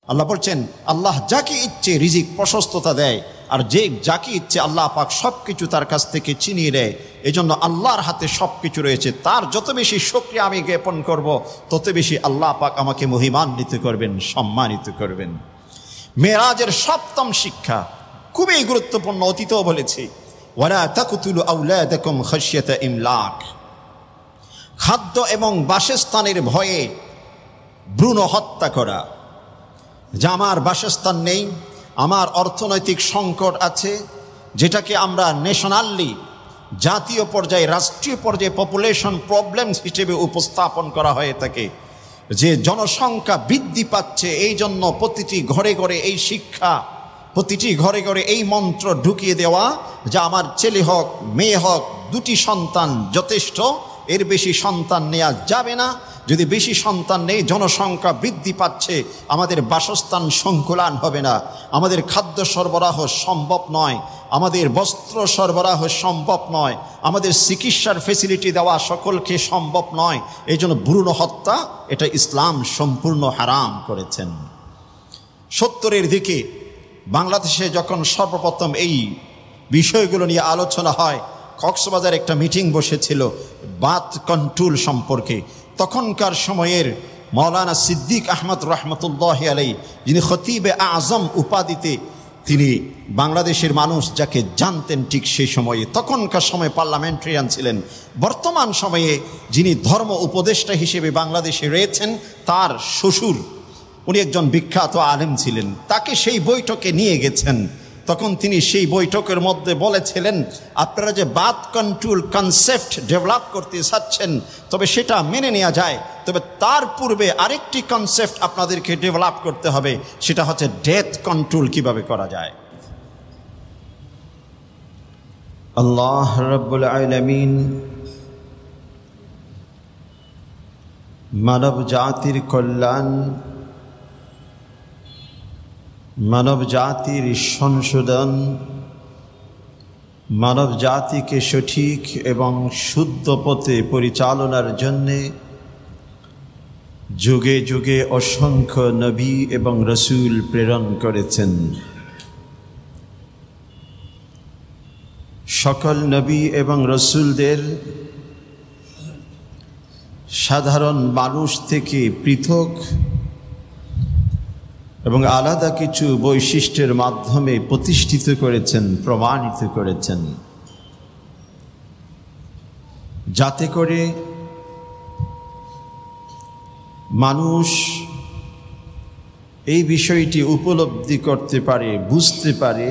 আল্লাহ বলছেন, আল্লাহ যাকে ইচ্ছে রিজিক প্রশস্ততা দেয়, আর যে যাকে ইচ্ছে আল্লাহ পাক সব কিছু তার কাছ থেকে ছিনিয়ে দেয়। এই জন্য আল্লাহর হাতে সব কিছু রয়েছে। তার যত বেশি শুকরিয়া আমি জ্ঞাপন করব, তত বেশি আল্লাহ পাক আমাকে মহিমান্বিত করবেন, সম্মানিত করবেন। মেরাজের সপ্তম শিক্ষা খুবই গুরুত্বপূর্ণ, অতীতও বলেছি, ওয়ালা তাকতুলু আওলাদাকুম খাশিয়াতা ইমলাক। খাদ্য এবং বাসস্থানের ভয়ে ভ্রূণ হত্যা করা। যে আমার বাসস্থান নেই, আমার অর্থনৈতিক সংকট আছে, যেটাকে আমরা ন্যাশনালি, জাতীয় পর্যায়ে, রাষ্ট্রীয় পর্যায়ে পপুলেশন প্রবলেমস হিসেবে উপস্থাপন করা হয়ে থাকে। যে জনসংখ্যা বৃদ্ধি পাচ্ছে, এই জন্য প্রতিটি ঘরে ঘরে এই শিক্ষা, প্রতিটি ঘরে ঘরে এই মন্ত্র ঢুকিয়ে দেওয়া যে আমার ছেলে হোক মেয়ে হোক, দুটি সন্তান যথেষ্ট, এর বেশি সন্তান নেওয়া যাবে না। যদি বেশি সন্তান নেই, জনসংখ্যা বৃদ্ধি পাচ্ছে, আমাদের বাসস্থান সংকুলান হবে না, আমাদের খাদ্য সরবরাহ সম্ভব নয়, আমাদের বস্ত্র সরবরাহ সম্ভব নয়, আমাদের চিকিৎসার ফেসিলিটি দেওয়া সকলকে সম্ভব নয়। এই জন্য ভ্রূণ হত্যা, এটা ইসলাম সম্পূর্ণ হারাম করেছেন। 70-এর দিকে বাংলাদেশে যখন সর্বপ্রথম এই বিষয়গুলো নিয়ে আলোচনা হয়, কক্সবাজার একটা মিটিং বসেছিল বার্থ কন্ট্রোল সম্পর্কে। তখনকার সময়ের মৌলানা সিদ্দিক আহমদ রহমতুল্লাহ আলাই, যিনি খতিবে আজম উপাধিতে তিনি বাংলাদেশের মানুষ যাকে জানতেন ঠিক সেই সময়ে, তখনকার সময় পার্লামেন্টারিয়ান ছিলেন। বর্তমান সময়ে যিনি ধর্ম উপদেষ্টা হিসেবে বাংলাদেশে রয়েছেন, তার শ্বশুর উনি একজন বিখ্যাত আলেম ছিলেন, তাকে সেই বৈঠকে নিয়ে গেছেন। তখন তিনি সেই বৈঠকের মধ্যে বলেছিলেন, আপনারা যে বার্থ কন্ট্রোল কনসেপ্ট ডেভেলপ করতে চাচ্ছেন, তবে সেটা মেনে নেওয়া যায়, তবে তার পূর্বে আরেকটি কনসেপ্ট আপনাদেরকে ডেভেলপ করতে হবে, সেটা হচ্ছে ডেথ কন্ট্রোল কিভাবে করা যায়। আল্লাহ রাব্বুল আলামিন মানব জাতির কল্যাণ, মানব জাতির সংশোধন, মানব জাতিকে সঠিক এবং শুদ্ধ পথে পরিচালনার জন্যে যুগে যুগে অসংখ্য নবী এবং রসুল প্রেরণ করেছেন। সকল নবী এবং রসুলদের সাধারণ মানুষ থেকে পৃথক এবং আলাদা কিছু বৈশিষ্ট্যের মাধ্যমে প্রতিষ্ঠিত করেছেন, প্রমাণিত করেছেন, যাতে করে মানুষ এই বিষয়টি উপলব্ধি করতে পারে, বুঝতে পারে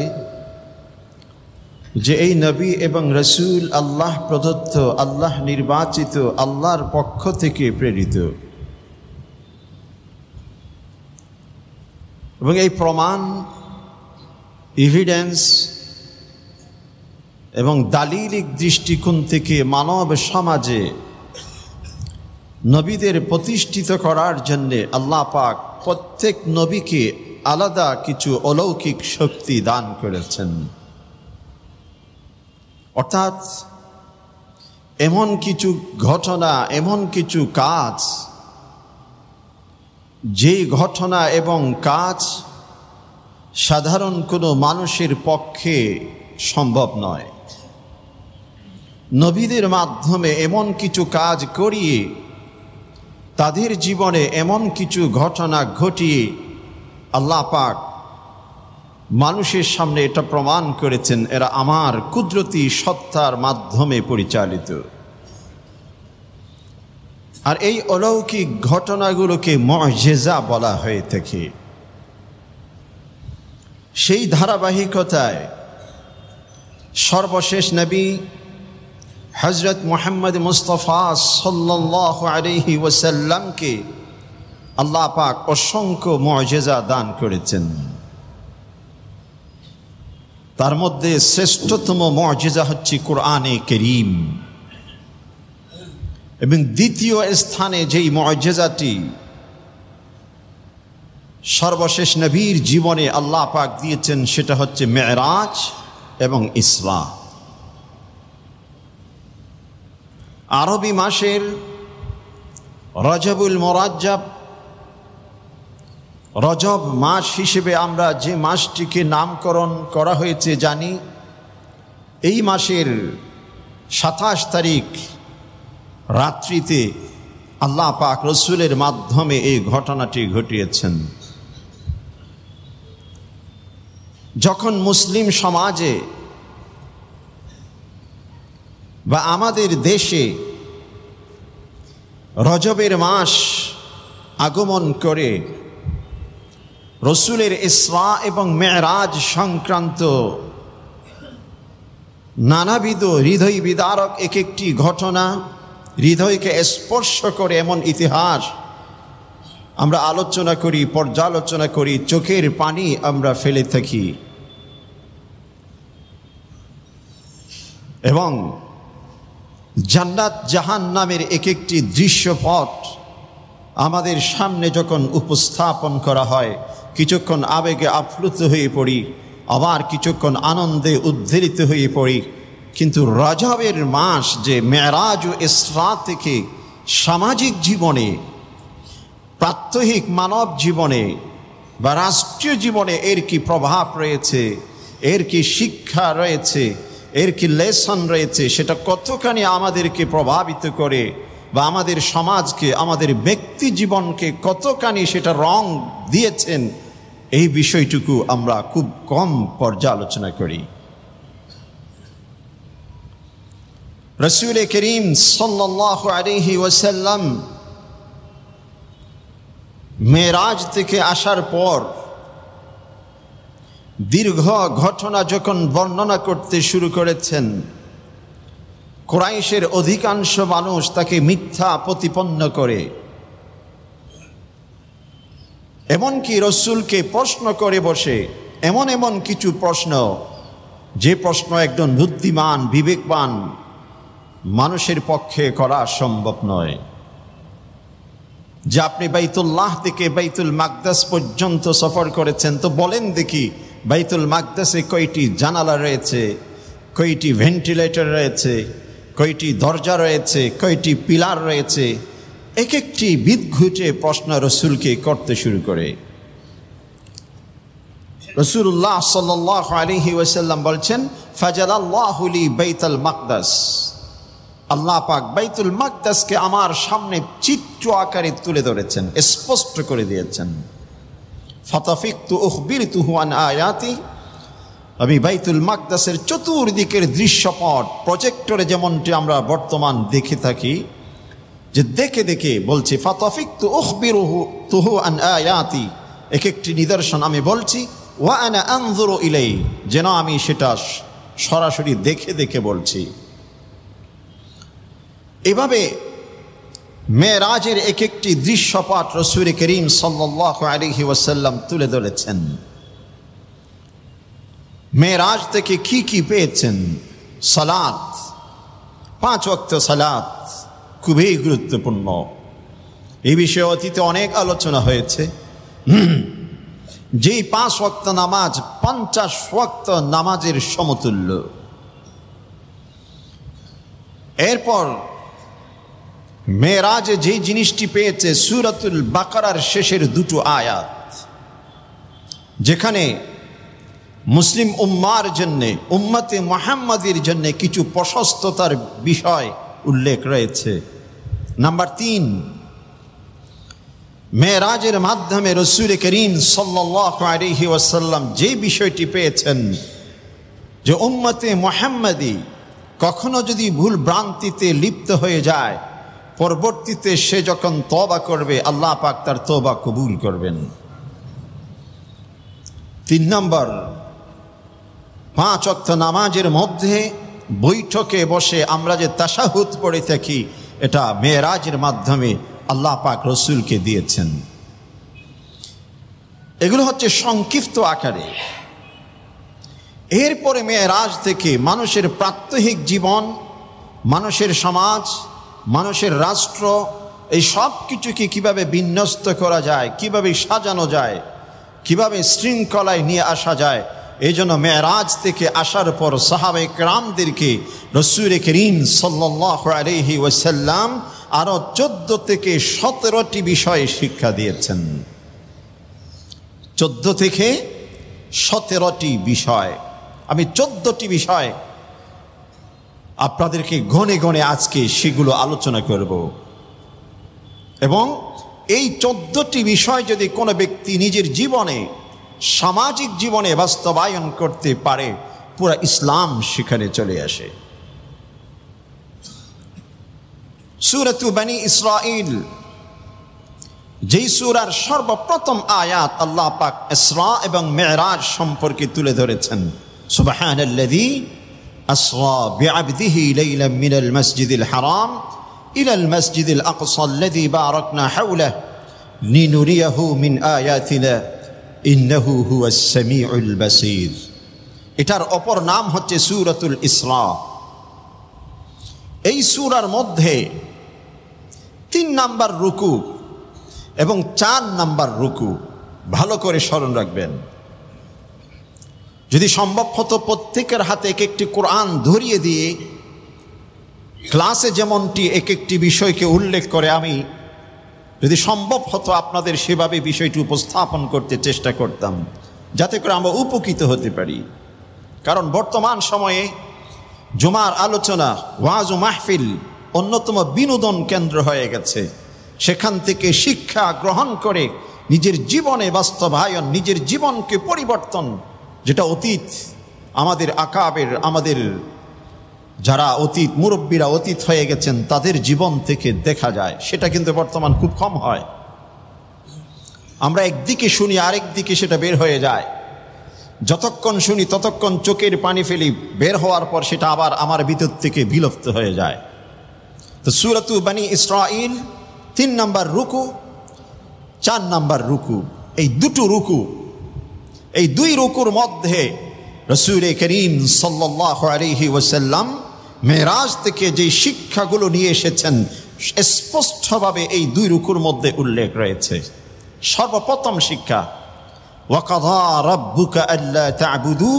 যে এই নবী এবং রসুল আল্লাহ প্রদত্ত, আল্লাহ নির্বাচিত, আল্লাহর পক্ষ থেকে প্রেরিত। এবং এই প্রমাণ, এভিডেন্স এবং দালিলিক দৃষ্টিকোণ থেকে মানব সমাজে নবীদের প্রতিষ্ঠিত করার জন্যে আল্লাহ পাক প্রত্যেক নবীকে আলাদা কিছু অলৌকিক শক্তি দান করেছেন। অর্থাৎ এমন কিছু ঘটনা, এমন কিছু কাজ, যেই ঘটনা এবং কাজ সাধারণ কোনো মানুষের পক্ষে সম্ভব নয়। নবীদের মাধ্যমে এমন কিছু কাজ করিয়ে, তাদের জীবনে এমন কিছু ঘটনা ঘটিয়ে আল্লাহ পাক মানুষের সামনে এটা প্রমাণ করেছেন, এরা আমার কুদরতি সত্তার মাধ্যমে পরিচালিত। আর এই অলৌকিক ঘটনাগুলোকে মুআজিজা বলা হয়ে থাকে। সেই ধারাবাহিকতায় সর্বশেষ নবী হযরত মুহাম্মদ মুস্তাফা সাল্লাল্লাহু আলাইহি ওয়াসাল্লামকে আল্লাহ পাক অসংখ্য মুআজিজা দান করেছেন। তার মধ্যে শ্রেষ্ঠতম মুআজিজা হচ্ছে কোরআনে কারীম। এবং দ্বিতীয় স্থানে যেই মুআজিজাটি সর্বশেষ নবীর জীবনে আল্লাহ পাক দিয়েছেন, সেটা হচ্ছে মেরাজ এবং ইসরা। আরবি মাসের রজবুল মুরাজ্জাব রজব মাস হিসেবে আমরা যে মাসটিকে নামকরণ করা হয়েছে জানি, এই মাসের 27 তারিখ রাত্রিতে আল্লাহ পাক রসুলের মাধ্যমে এই ঘটনাটি ঘটিয়েছেন। যখন মুসলিম সমাজে বা আমাদের দেশে রজবের মাস আগমন করে রসুলের ইসরা এবং মেরাজ সংক্রান্ত নানাবিধ হৃদয় বিদারক এক একটি ঘটনা, হৃদয়কে স্পর্শ করে এমন ইতিহাস আমরা আলোচনা করি, পর্যালোচনা করি, চোখের পানি আমরা ফেলে থাকি এবং জান্নাত জাহান্নামের এক একটি দৃশ্যপট আমাদের সামনে যখন উপস্থাপন করা হয়, কিছুক্ষণ আবেগে আপ্লুত হয়ে পড়ি, আবার কিছুক্ষণ আনন্দে উদ্ধৃত হয়ে পড়ি। কিন্তু রজবের মাস যে মেরাজ ও ইসরা থেকে সামাজিক জীবনে, প্রাত্যহিক মানব জীবনে বা রাষ্ট্রীয় জীবনে এর কি প্রভাব রয়েছে, এর কি শিক্ষা রয়েছে, এর কি লেসন রয়েছে, সেটা কতখানি আমাদেরকে প্রভাবিত করে বা আমাদের সমাজকে, আমাদের ব্যক্তি জীবনকে কতখানি সেটা রং দিয়েছেন, এই বিষয়টুকু আমরা খুব কম পর্যালোচনা করি। রাসূল করিম সাল্লাল্লাহু আলাইহি ওয়াসাল্লাম মেরাজ থেকে আসার পর দীর্ঘ ঘটনা যখন বর্ণনা করতে শুরু করেছেন, কুরাইশের অধিকাংশ মানুষ তাকে মিথ্যা প্রতিপন্ন করে, এমনকি রসুলকে প্রশ্ন করে বসে এমন এমন কিছু প্রশ্ন, যে প্রশ্ন একজন বুদ্ধিমান বিবেকবান মানুষের পক্ষে করা সম্ভব নয়। যে আপনি বাইতুল্লাহ থেকে বাইতুল মাকদাস পর্যন্ত সফর করেছেন, তো বলেন দেখি বাইতুল মাকদাসে কয়টি জানালা রয়েছে, কয়টি ভেন্টিলেটর রয়েছে, কয়টি দরজা রয়েছে, কয়টি পিলার রয়েছে। এক একটি বিদঘুটে প্রশ্ন রসুলকে করতে শুরু করে। রাসূলুল্লাহ সাল্লাল্লাহু আলাইহি ওয়াসাল্লাম বলছেন, ফাজালাল্লাহু লি বাইতুল মাকদাস, আল্লাহ পাক বাইতুল মাকদাসকে আমার সামনে চিত্র আকারে তুলে ধরেছেন, স্পষ্ট করে দিয়েছেন। ফাতাফিকতু উখবিরতুহু আন আয়াতি, আমি বাইতুল মাকদাসের চতুর্দিকের দৃশ্যপট প্রজেক্টরে যেমনটি আমরা বর্তমান দেখে থাকি, যে দেখে দেখে বলছি, ফাতাফিকতু উখবিরতুহু আন আয়াতি, এক একটি নিদর্শন আমি বলছি, ওয়া আনা আনজুরু ইলাই, যেন আমি সেটা সরাসরি দেখে দেখে বলছি। এভাবে মেরাজের এক একটি দৃশ্যপট রাসূল করিম সাল্লাল্লাহু আলাইহি ওয়াসাল্লাম তুলে ধরেছেন। মেরাজ থেকে কি কি পেয়েছেন? সালাত, 5 ওয়াক্ত সালাত খুবই গুরুত্বপূর্ণ। এই বিষয়ে অতীতে অনেক আলোচনা হয়েছে। যেই 5 ওয়াক্ত নামাজ 50 ওয়াক্ত নামাজের সমতুল্য। এরপর মেরাজে যে জিনিসটি পেয়েছে সূরাতুল বাকারার শেষের 2টো আয়াত, যেখানে মুসলিম উম্মার জন্যে, উম্মতে মুহাম্মাদির জন্যে কিছু প্রশস্ততার বিষয় উল্লেখ রয়েছে। নাম্বার 3, মেরাজের মাধ্যমে রাসূল করিম সাল্লাল্লাহু আলাইহি ওয়াসাল্লাম যে বিষয়টি পেয়েছেন, যে উম্মতে মুহাম্মাদি কখনো যদি ভুল ভ্রান্তিতে লিপ্ত হয়ে যায়, পরবর্তীতে সে যখন তওবা করবে, আল্লাহ পাক তার তওবা কবুল করবেন। 3 নম্বর, 5 ওয়াক্ত নামাজের মধ্যে বৈঠকে বসে আমরা যে তাশাহুদ পড়ে থাকি, এটা মেরাজের মাধ্যমে আল্লাহ পাক রসুলকে দিয়েছেন। এগুলো হচ্ছে সংক্ষিপ্ত আকারে। এরপরে মেরাজ থেকে মানুষের প্রাত্যহিক জীবন, মানুষের সমাজ, মানুষের রাষ্ট্র, এই সব কিছুকে কিভাবে বিন্যস্ত করা যায়, কিভাবে সাজানো যায়, কিভাবে শৃঙ্খলায় নিয়ে আসা যায়, এই জন্য মেরাজ থেকে আসার পর সাহাবায়ে কেরামদেরকে রাসূল করিম সাল্লাল্লাহু আলাইহি ওয়াসাল্লাম আরো 14 থেকে 17টি বিষয়ে শিক্ষা দিয়েছেন। 14 থেকে 17টি বিষয়, আমি 14টি বিষয় আপনাদেরকে গণে গণে আজকে সেগুলো আলোচনা করব। এবং এই 14টি বিষয় যদি কোনো ব্যক্তি নিজের জীবনে, সামাজিক জীবনে বাস্তবায়ন করতে পারে, পুরো ইসলাম সেখানে চলে আসে। সূরাতু বনী ইসরাঈল, যেই সূরার সর্বপ্রথম আয়াত আল্লাহ পাক ইসরা এবং মিরাজ সম্পর্কে তুলে ধরেছেন। সুবহানাল্লাযী আসরা বিআবদিহি লাইলাম মিনাল মাসজিদিল হারাম ইলাল মাসজিদিল আকসা আল্লাযী বারাকনা হাওলাহু লিনুরিয়াহু মিন আয়াতিনা ইন্নাহু হুয়াস সামিউল বাসীর। এটার অপর নাম হচ্ছে সূরাতুল ইসরা। এই সূরার মধ্যে 3 নাম্বার রুকু এবং 4 নাম্বার রুকু, ভালো করে স্মরণ রাখবেন। যদি সম্ভব হতো প্রত্যেকের হাতে এক একটি কোরআন ধরিয়ে দিয়ে ক্লাসে যেমনটি এক একটি বিষয়কে উল্লেখ করে, আমি যদি সম্ভব হতো আপনাদের সেভাবে বিষয়টি উপস্থাপন করতে চেষ্টা করতাম, যাতে করে আমরা উপকৃত হতে পারি। কারণ বর্তমান সময়ে জুমার আলোচনা, ওয়াজ ও মাহফিল অন্যতম বিনোদন কেন্দ্র হয়ে গেছে। সেখান থেকে শিক্ষা গ্রহণ করে নিজের জীবনে বাস্তবায়ন, নিজের জীবনকে পরিবর্তন, যেটা অতীত আমাদের আকাবের, আমাদের যারা অতীত মুরব্বীরা অতীত হয়ে গেছেন তাদের জীবন থেকে দেখা যায়, সেটা কিন্তু বর্তমান খুব কম হয়। আমরা একদিকে শুনি, আরেক দিকে সেটা বের হয়ে যায়। যতক্ষণ শুনি ততক্ষণ চোখের পানি ফেলি, বের হওয়ার পর সেটা আবার আমার ভিতর থেকে বিলুপ্ত হয়ে যায়। তো সূরাতু বনী ইসরাঈল 3 নাম্বার রুকু, 4 নাম্বার রুকু, এই দুটো রুকু, এই 2 রুকুর মধ্যে রাসূল করিম সাল্লাল্লাহু আলাইহি ওয়াসাল্লাম মেরাজ থেকে যে শিক্ষাগুলো নিয়ে এসেছেন স্পষ্টভাবে এই 2 রুকুর মধ্যে উল্লেখ রয়েছে। সর্বপ্রথম শিক্ষা, ওয়াকাযা রাব্বুকা আল্লা তা'বুদু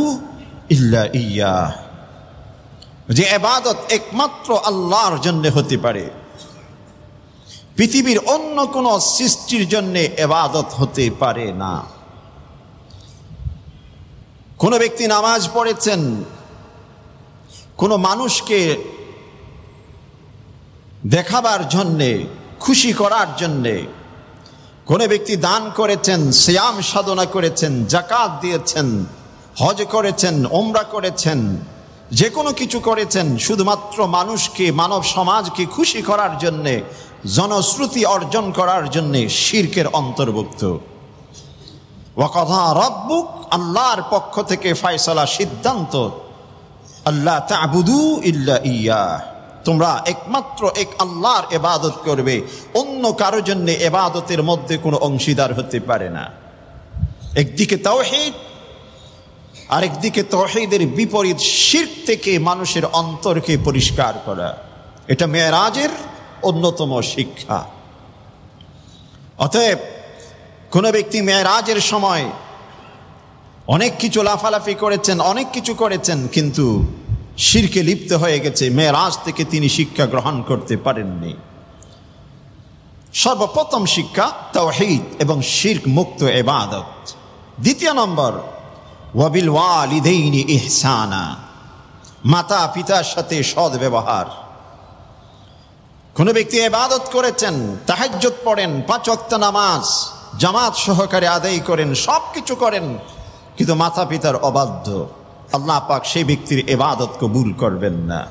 ইল্লা ইয়্যাহ, যে ইবাদত একমাত্র আল্লাহর জন্য হতে পারে, পৃথিবীর অন্য কোনো সৃষ্টির জন্য ইবাদত হতে পারে না। কোনো ব্যক্তি নামাজ পড়েছেন কোনো মানুষকে দেখাবার জন্যে, খুশি করার জন্যে, কোনো ব্যক্তি দান করেছেন, সিয়াম সাধনা করেছেন, যাকাত দিয়েছেন, হজ করেছেন, ওমরা করেছেন, যে কোনো কিছু করেছেন শুধুমাত্র মানুষকে, মানব সমাজকে খুশি করার জন্যে, জনশ্রুতি অর্জন করার জন্যে, শিরকের অন্তর্ভুক্ত। ওয়াকাযা রাব্বুক, আল্লাহর পক্ষ থেকে ফয়সালা, সিদ্ধান্ত, আল্লা তা'বুদু ইল্লা ইয়্যাহ, তোমরা একমাত্র এক আল্লাহর ইবাদত করবে, অন্য কারো জন্য ইবাদতের মধ্যে কোনো অংশীদার হতে পারে না। একদিকে তাওহীদ, আরেকদিকে তাওহীদের বিপরীত শিরক থেকে মানুষের অন্তরকে পরিষ্কার করা, এটা মেরাজের অন্যতম শিক্ষা। অতএব কোনো ব্যক্তি মেরাজের সময় অনেক কিছু লাফালাফি করেছেন, অনেক কিছু করেছেন, কিন্তু শিরকে লিপ্ত হয়ে গেছে, মেরাজ থেকে তিনি শিক্ষা গ্রহণ করতে পারেননি। সর্বপ্রথম শিক্ষা তাওহীদ এবং শিরক মুক্ত ইবাদত। দ্বিতীয় নম্বর, ওয়াবিল ওয়ালিদাইনি ইহসানা, মাতা পিতার সাথে সৎ ব্যবহার। কোনো ব্যক্তি ইবাদত করেছেন, তাহাজ্জুদ পড়েন, 5 ওয়াক্ত নামাজ জামাত সহকারে আদায় করেন, সব কিছু করেন, কিন্তু মাতা পিতার অবাধ্য, আল্লাহ পাক সেই ব্যক্তির ইবাদত কবুল করবেন না।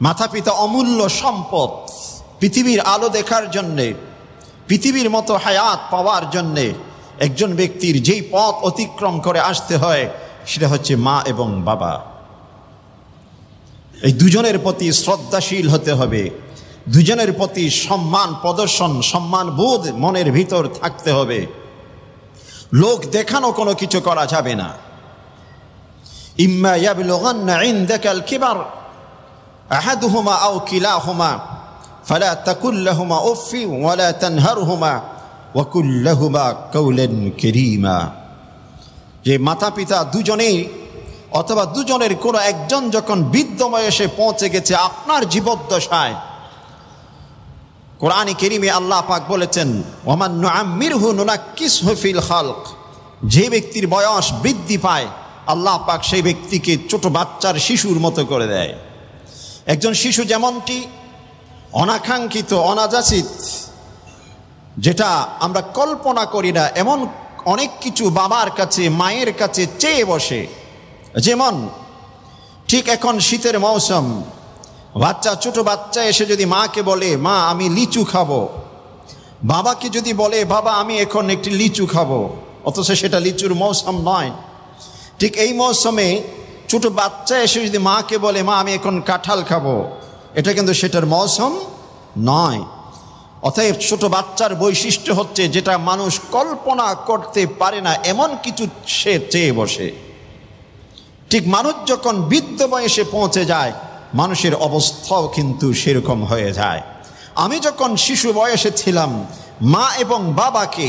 মাতা পিতা অমূল্য সম্পদ। পৃথিবীর আলো দেখার জন্যে, পৃথিবীর মতো হায়াত পাওয়ার জন্যে একজন ব্যক্তির যেই পথ অতিক্রম করে আসতে হয় সেটা হচ্ছে মা এবং বাবা। এই দুজনের প্রতি শ্রদ্ধাশীল হতে হবে, দুজনের প্রতি সম্মান প্রদর্শন, সম্মান বোধ মনের ভিতর থাকতে হবে। লোক দেখানো কোনো কিছু করা যাবে না। ইম্মা ইয়াবলুগান্না ইনদাকাল কিবার আহাদুহুমা আও কিলাহুমা ফালা তাকুল লাহুমা উফফি ওয়ালা তানহারহুমা ওয়া কুল লাহুমা কাওলান কারীমা। যে মাতা পিতা দুজনেই অথবা দুজনের কোনো একজন যখন বৃদ্ধ বয়সে পৌঁছে গেছে, আপনার জীবদ্দশায় কোরআনে কারীমে আল্লাহ পাক বলেছেন, ওয়ামান নুআম্মিরহু নুনাক্কিসহু ফিল খালক, যে ব্যক্তির বয়স বৃদ্ধি পায় আল্লাহ পাক সেই ব্যক্তিকে ছোট বাচ্চার শিশুর মতো করে দেয়। একজন শিশু যেমনটি অনাকাঙ্ক্ষিত, অনাযাচিত, যেটা আমরা কল্পনা করি না, এমন অনেক কিছু বাবার কাছে মায়ের কাছে চেয়ে বসে। যেমন ঠিক এখন শীতের মৌসুম, ছোট বাচ্চা এসে যদি মাকে বলে, মা আমি লিচু খাবো, বাবাকে যদি বলে, বাবা আমি এখন একটি লিচু খাবো, অথচ সেটা লিচুর মৌসুম নয়। ঠিক এই মৌসুমে ছোট বাচ্চা এসে যদি মাকে বলে, মা আমি এখন কাঁঠাল খাবো, এটা কিন্তু সেটার মৌসুম নয়। অতএব ছোট বাচ্চার বৈশিষ্ট্য হচ্ছে যেটা মানুষ কল্পনা করতে পারে না এমন কিছু সে চেয়ে বসে। ঠিক মানুষ যখন বৃদ্ধ বয়সে পৌঁছে যায়, মানুষের অবস্থাও কিন্তু সেরকম হয়ে যায়। আমি যখন শিশু বয়সে ছিলাম, মা এবং বাবাকে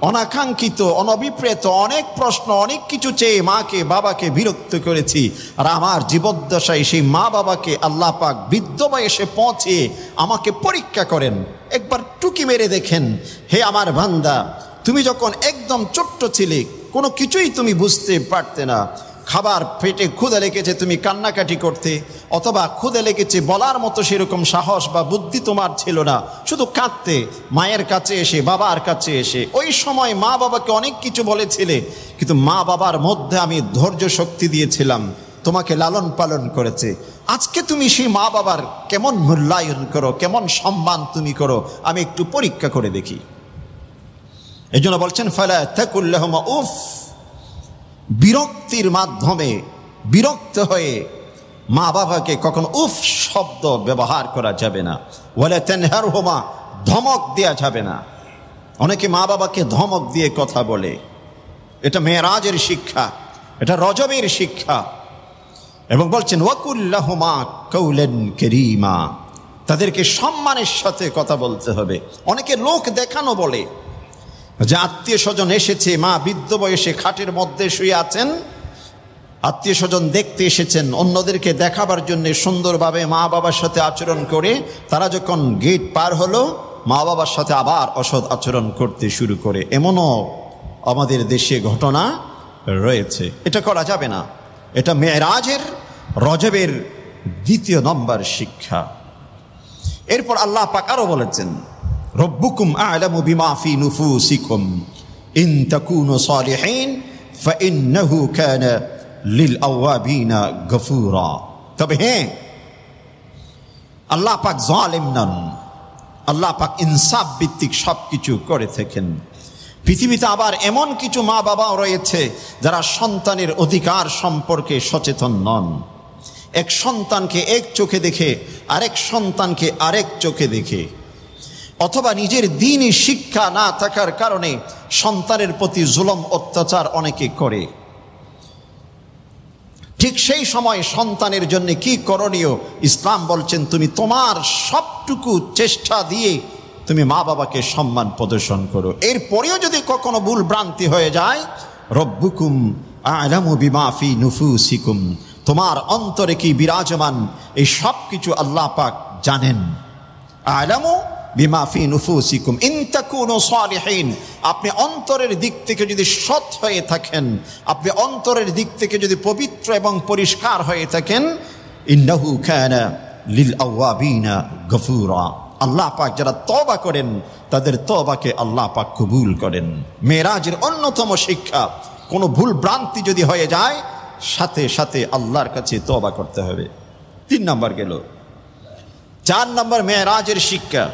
অনাকাঙ্ক্ষিত, অনভিপ্রেত অনেক প্রশ্ন, অনেক কিছু চেয়ে মাকে বাবাকে বিরক্ত করেছি। আর আমার জীবদ্দশায় সেই মা বাবাকে আল্লাহ পাক বৃদ্ধ বয়সে পৌঁছে আমাকে পরীক্ষা করেন। একবার টুকি মেরে দেখেন, হে আমার বান্দা, তুমি যখন একদম ছোট্ট ছিলে, কোনো কিছুই তুমি বুঝতে পারতে না, খাবার পেটে ক্ষুধা লেগেছে তুমি কান্নাকাটি করতে, অথবা ক্ষুধা লেগেছে বলার মতো সেরকম সাহস বা বুদ্ধি তোমার ছিল না, শুধু কাঁদতে মায়ের কাছে এসে, বাবার কাছে এসে। ওই সময় মা বাবাকে অনেক কিছু বলেছিলে, কিন্তু মা বাবার মধ্যে আমি ধৈর্য শক্তি দিয়েছিলাম, তোমাকে লালন পালন করেছে। আজকে তুমি সেই মা বাবার কেমন মূল্যায়ন করো, কেমন সম্মান তুমি করো, আমি একটু পরীক্ষা করে দেখি। এই জন্য বলছেন, ফালা তাকুল লাহুমা উফ, বিরক্তির মাধ্যমে বিরক্ত হয়ে মা বাবাকে কখনো উফ শব্দ ব্যবহার করা যাবে না। ওয়ালা তানহারহুমা, ধমক দেয়া যাবে না। অনেকে মা বাবাকে ধমক দিয়ে কথা বলে, এটা মেরাজের শিক্ষা, এটা রজবের শিক্ষা। এবং বলছেন ওয়াকুল লাহুমা কাওলান কারীমা, তাদেরকে সম্মানের সাথে কথা বলতে হবে। অনেকে লোক দেখানো বলে যে আত্মীয় স্বজন এসেছে, মা বৃদ্ধ বয়সে খাটের মধ্যে শুয়ে আছেন, আত্মীয় স্বজন দেখতে এসেছেন, অন্যদেরকে দেখাবার জন্য সুন্দরভাবে মা বাবার সাথে আচরণ করে তারা যখন গেট পার হলো, মা বাবার সাথে আবার অসৎ আচরণ করতে শুরু করে। এমনও আমাদের দেশে ঘটনা রয়েছে। এটা করা যাবে না। এটা মেরাজের, রজবের দ্বিতীয় নম্বর শিক্ষা। এরপর আল্লাহ পাক আরো বলেছেন, রব্বুকুম আ'লামু বিমা ফি নুফুসিকুম ইন তাকুনু সালিহিন ফাইন্নাহু কানা লিল আওয়াবিনা গফুরা। তবে হ্যাঁ, আল্লাহ পাক জালিম নন, আল্লাহ পাক ইনসাফ ভিত্তিক সবকিছু করে থাকেন। পৃথিবীতে আবার এমন কিছু মা বাবাও রয়েছে যারা সন্তানের অধিকার সম্পর্কে সচেতন নন। এক সন্তানকে এক চোখে দেখে আরেক সন্তানকে আরেক চোখে দেখে, অথবা নিজের দ্বীনি শিক্ষা না থাকার কারণে সন্তানের প্রতি জুলুম অত্যাচার অনেকে করে। ঠিক সেই সময় সন্তানের জন্য কি করণীয়, ইসলাম বলছেন তুমি তোমার সবটুকু চেষ্টা দিয়ে তুমি মা বাবাকে সম্মান প্রদর্শন করো। এরপরেও যদি কখনো ভুল ভ্রান্তি হয়ে যায়, রব্বুকুম আ'লামু বিমা ফি নুফুসিকুম, তোমার অন্তরে কি বিরাজমান এই সব কিছু আল্লাহ পাক জানেন। আ'লামু বিমা ফি নুফুসিকুম ইন তাকুনু সালিহিন, আপনি অন্তরের দিক থেকে যদি সৎ হয়ে থাকেন, আপনি অন্তরের দিক থেকে যদি পবিত্র এবং পরিষ্কার হয়ে থাকেন, ইন্নাহু কানা লিল আওয়াবিনা গফুরা, আল্লাহ পাক যারা তওবা করেন তাদের তওবাকে আল্লাহ পাক কবুল করেন। মেরাজের অন্যতম শিক্ষা, কোনো ভুল ভ্রান্তি যদি হয়ে যায় সাথে সাথে আল্লাহর কাছে তওবা করতে হবে। 3 নম্বর গেল। 4 নম্বর মেরাজের শিক্ষা,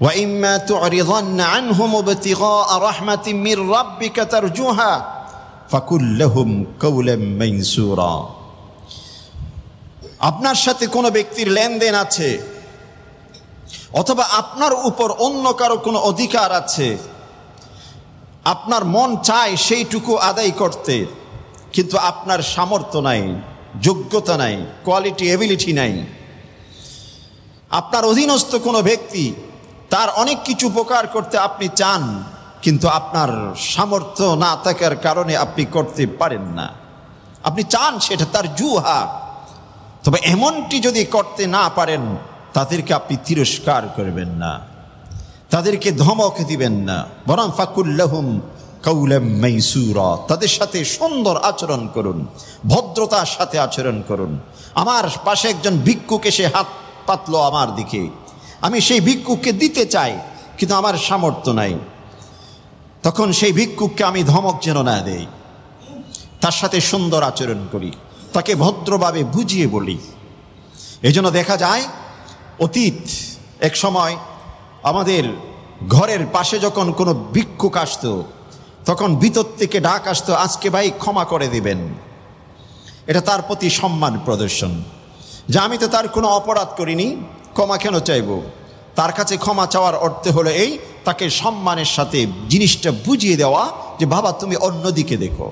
ওয়া ইম্মা তু'রিদান্না আনহুম ইবতিগাআ রাহমাতিন মির রাব্বিকা তারজুহা ফাকুল লাহুম কাওলাম মানসুরা। আপনার সাথে কোনো ব্যক্তির লেনদেন আছে, অথবা আপনার উপর অন্য কারো কোনো অধিকার আছে, আপনার মন চায় সেইটুকু আদায় করতে, কিন্তু আপনার সামর্থ্য নাই, যোগ্যতা নাই, কোয়ালিটি এবিলিটি নাই। আপনার অধীনস্থ কোনো ব্যক্তি, তার অনেক কিছু উপকার করতে আপনি চান, কিন্তু আপনার সামর্থ্য না থাকার কারণে আপনি করতে পারেন না। আপনি চান সেটা তার জুহা, তবে এমনটি যদি করতে না পারেন তাদেরকে আপনি তিরস্কার করবেন না। তাদেরকে ধমক দিবেন না, বরং ফাকুল্লাহুম কাউলাম মাইসুরা, তাদের সাথে সুন্দর আচরণ করুন, ভদ্রতার সাথে আচরণ করুন। আমার পাশে একজন ভিক্ষুক এসে হাত পাতলো আমার দিকে, আমি সেই ভিক্ষুককে দিতে চাই কিন্তু আমার সামর্থ্য নাই, তখন সেই ভিক্ষুককে আমি ধমক যেন না দেই, তার সাথে সুন্দর আচরণ করি, তাকে ভদ্রভাবে বুঝিয়ে বলি। এজন্য দেখা যায় অতীত এক সময় আমাদের ঘরের পাশে যখন কোনো ভিক্ষুক আসতো তখন ভিতর থেকে ডাক আসতো, আজকে ভাই ক্ষমা করে দিবেন। এটা তার প্রতি সম্মান প্রদর্শন, যে আমি তো তার কোনো অপরাধ করিনি, ক্ষমা কেন চাইব। তার কাছে ক্ষমা চাওয়ার অর্থ হলো এই, তাকে সম্মানের সাথে জিনিসটা বুঝিয়ে দেওয়া যে বাবা তুমি অন্যদিকে দেখো।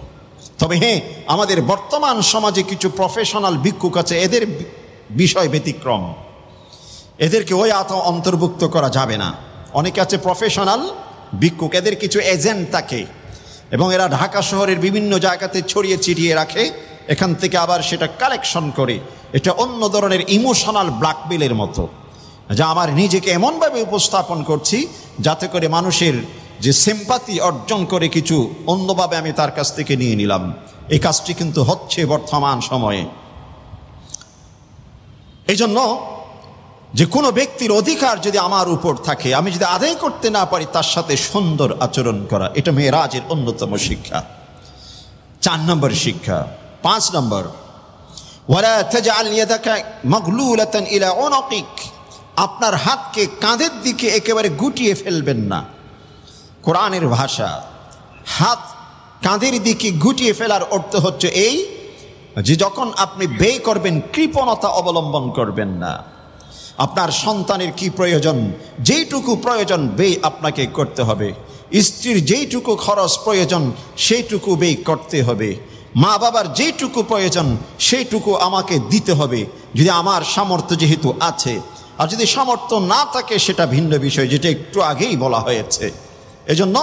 তবে হ্যাঁ, আমাদের বর্তমান সমাজে কিছু প্রফেশনাল ভিক্ষুক আছে, এদের বিষয় ব্যতিক্রম, এদেরকে ওই অন্তর্ভুক্ত করা যাবে না। অনেকে আছে প্রফেশনাল ভিক্ষুক, এদের কিছু এজেন্ট থাকে এবং এরা ঢাকা শহরের বিভিন্ন জায়গাতে ছড়িয়ে ছিটিয়ে রাখে, এখান থেকে আবার সেটা কালেকশন করে। এটা অন্য ধরনের ইমোশনাল ব্ল্যাকমেলের মতো, যা আমার নিজেকে এমনভাবে উপস্থাপন করছি যাতে করে মানুষের যে সিম্পাথি অর্জন করে কিছু অন্যভাবে আমি তার কাছ থেকে নিয়ে নিলাম। এই কাজটি কিন্তু হচ্ছে বর্তমান সময়ে। এই জন্য যে কোনো ব্যক্তির অধিকার যদি আমার উপর থাকে, আমি যদি আদায় করতে না পারি, তার সাথে সুন্দর আচরণ করা, এটা মেরাজের অন্যতম শিক্ষা। 4 নম্বর শিক্ষা। 5 নম্বর, ওয়ালা তাজআল ইয়াদাকা মাগলুলাতান ইলা উনুকিক, আপনার হাতকে কাঁধের দিকে একেবারে গুটিয়ে ফেলবেন না। কোরআনের ভাষা, হাত কাঁধের দিকে গুটিয়ে ফেলার অর্থ হচ্ছে এই যে যখন আপনি ব্যয় করবেন কৃপণতা অবলম্বন করবেন না। আপনার সন্তানের কি প্রয়োজন, যেইটুকু প্রয়োজন ব্যয় আপনাকে করতে হবে। স্ত্রীর যেইটুকু খরচ প্রয়োজন সেইটুকু ব্যয় করতে হবে। মা বাবার যেইটুকু প্রয়োজন সেইটুকু আমাকে দিতে হবে, যদি আমার সামর্থ্য যেহেতু আছে। আর যদি সামর্থ্য না থাকে সেটা ভিন্ন বিষয়, যেটা একটু আগেই বলা হয়েছে। এজন্য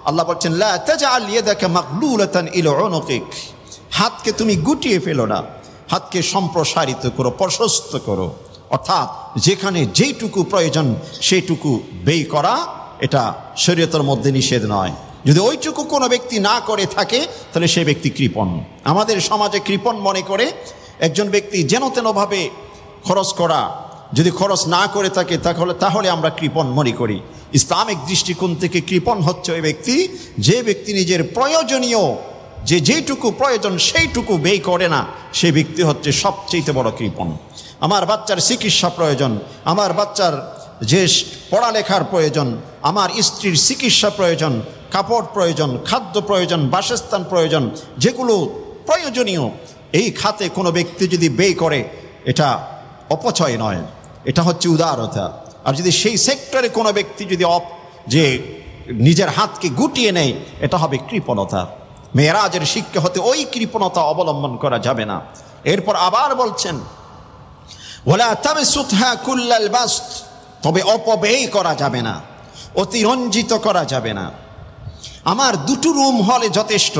আল্লাহ বলছেন, লা তাজআল ইয়াদাকা মাগলুলাতান ইলা উনুকিক, হাতকে তুমি গুটিয়ে ফেলো না, হাতকে সম্প্রসারিত করো, প্রশস্ত করো। অর্থাৎ যেখানে যেইটুকু প্রয়োজন সেইটুকু ব্যয় করা, এটা শরীয়তের মধ্যে নিষেধ নয়। যদি ওইটুকু কোনো ব্যক্তি না করে থাকে তাহলে সেই ব্যক্তি কৃপণ। আমাদের সমাজে কৃপণ মনে করে একজন ব্যক্তি যেন তেনভাবে খরচ করা, যদি খরচ না করে থাকে তাহলে আমরা কৃপণ মনে করি। ইসলামিক দৃষ্টিকোণ থেকে কৃপণ হচ্ছে ওই ব্যক্তি, যে ব্যক্তি নিজের প্রয়োজনীয় যেইটুকু প্রয়োজন সেইটুকু ব্যয় করে না, সেই ব্যক্তি হচ্ছে সবচেয়ে বড় কৃপণ। আমার বাচ্চার চিকিৎসা প্রয়োজন, আমার বাচ্চার যে পড়ালেখার প্রয়োজন, আমার স্ত্রীর চিকিৎসা প্রয়োজন, কাপড় প্রয়োজন, খাদ্য প্রয়োজন, বাসস্থান প্রয়োজন, যেগুলো প্রয়োজনীয়, এই খাতে কোনো ব্যক্তি যদি ব্যয় করে এটা অপচয় নয়, এটা হচ্ছে উদারতা। আর যদি সেই সেক্টরে কোনো ব্যক্তি যদি যে নিজের হাতকে গুটিয়ে নেয়, এটা হবে কৃপণতা। মেরাজের শিক্ষা হতে ওই কৃপণতা অবলম্বন করা যাবে না। এরপর আবার বলছেন, ওয়ালা তাবসুতহা কুল্লাল বাসত, তবে অপব্যয় করা যাবে না, অতিরঞ্জিত করা যাবে না। আমার 2টো রুম হলে যথেষ্ট,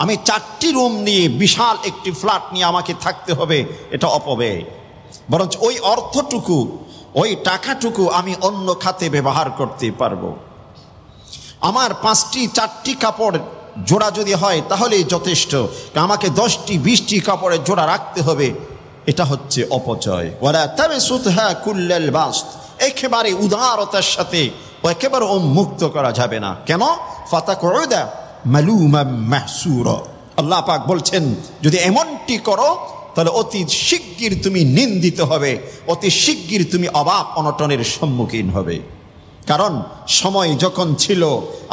আমি 4টি রুম নিয়ে বিশাল একটি ফ্ল্যাট নিয়ে আমাকে থাকতে হবে, এটা অপব্যয়। বরঞ্চ ওই অর্থটুকু, ওই টাকাটুকু আমি অন্য খাতে ব্যবহার করতে পারবো। আমার 4টি কাপড় জোড়া যদি হয় তাহলেই যথেষ্ট, আমাকে 10টি 20টি কাপড়ের জোড়া রাখতে হবে, এটা হচ্ছে অপচয়। ওয়ালা তাবসুতহা কুল্লাল বাসত, একেবারে উদারতার সাথে একেবারে উন্মুক্ত করা যাবে না। কেন? ফাতাকুদা মালুমান মাহসুরা, আল্লাহ পাক বলছেন যদি এমনটি করো তাহলে অতি শিগগির তুমি নিন্দিত হবে, অতি শিগগির তুমি অভাব অনটনের সম্মুখীন হবে। কারণ সময় যখন ছিল,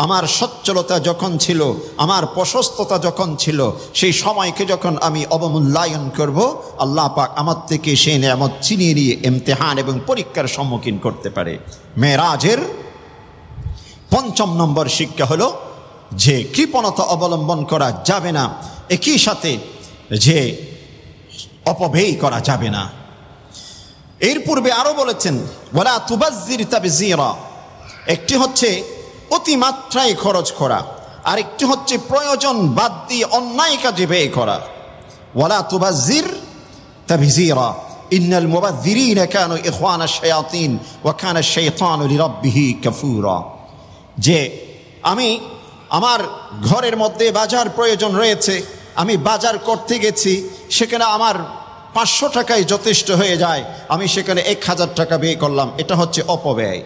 আমার সচ্ছলতা যখন ছিল, আমার প্রশস্ততা যখন ছিল, সেই সময়কে যখন আমি অবমূল্যায়ন করব, আল্লাহ পাক আমার থেকে সেই নেয়ামত ছিনিয়ে নিয়ে ইমতিহান এবং পরীক্ষার সম্মুখীন করতে পারে। মেরাজের 5 নম্বর শিক্ষা হলো যে কৃপণতা অবলম্বন করা যাবে না, একই সাথে যে অপব্যয় করা যাবে না। এর পূর্বে আরো বলেছেন, ওয়ালা তুবাজ্জির তাবযীরা, একটি হচ্ছে অতিমাত্রায় খরচ করা, আর একটি হচ্ছে প্রয়োজন বাদ দিয়ে অন্যায় কাজে ব্যয় করা। ওয়ালা তুবাজ্জির তাবযীরা, ইন্নাল মুবাযযিরিনা কানু ইখওয়ানা শায়াতিন ওয়া কানা আশ-শাইতানু লিরাব্বিহি কাফুরা। যে আমি আমার ঘরের মধ্যে বাজার প্রয়োজন রয়েছে, আমি বাজার করতে গেছি, সেখানে আমার 500 টাকায় যথেষ্ট হয়ে যায়, আমি সেখানে 1000 টাকা ব্যয় করলাম, এটা হচ্ছে অপব্যয়।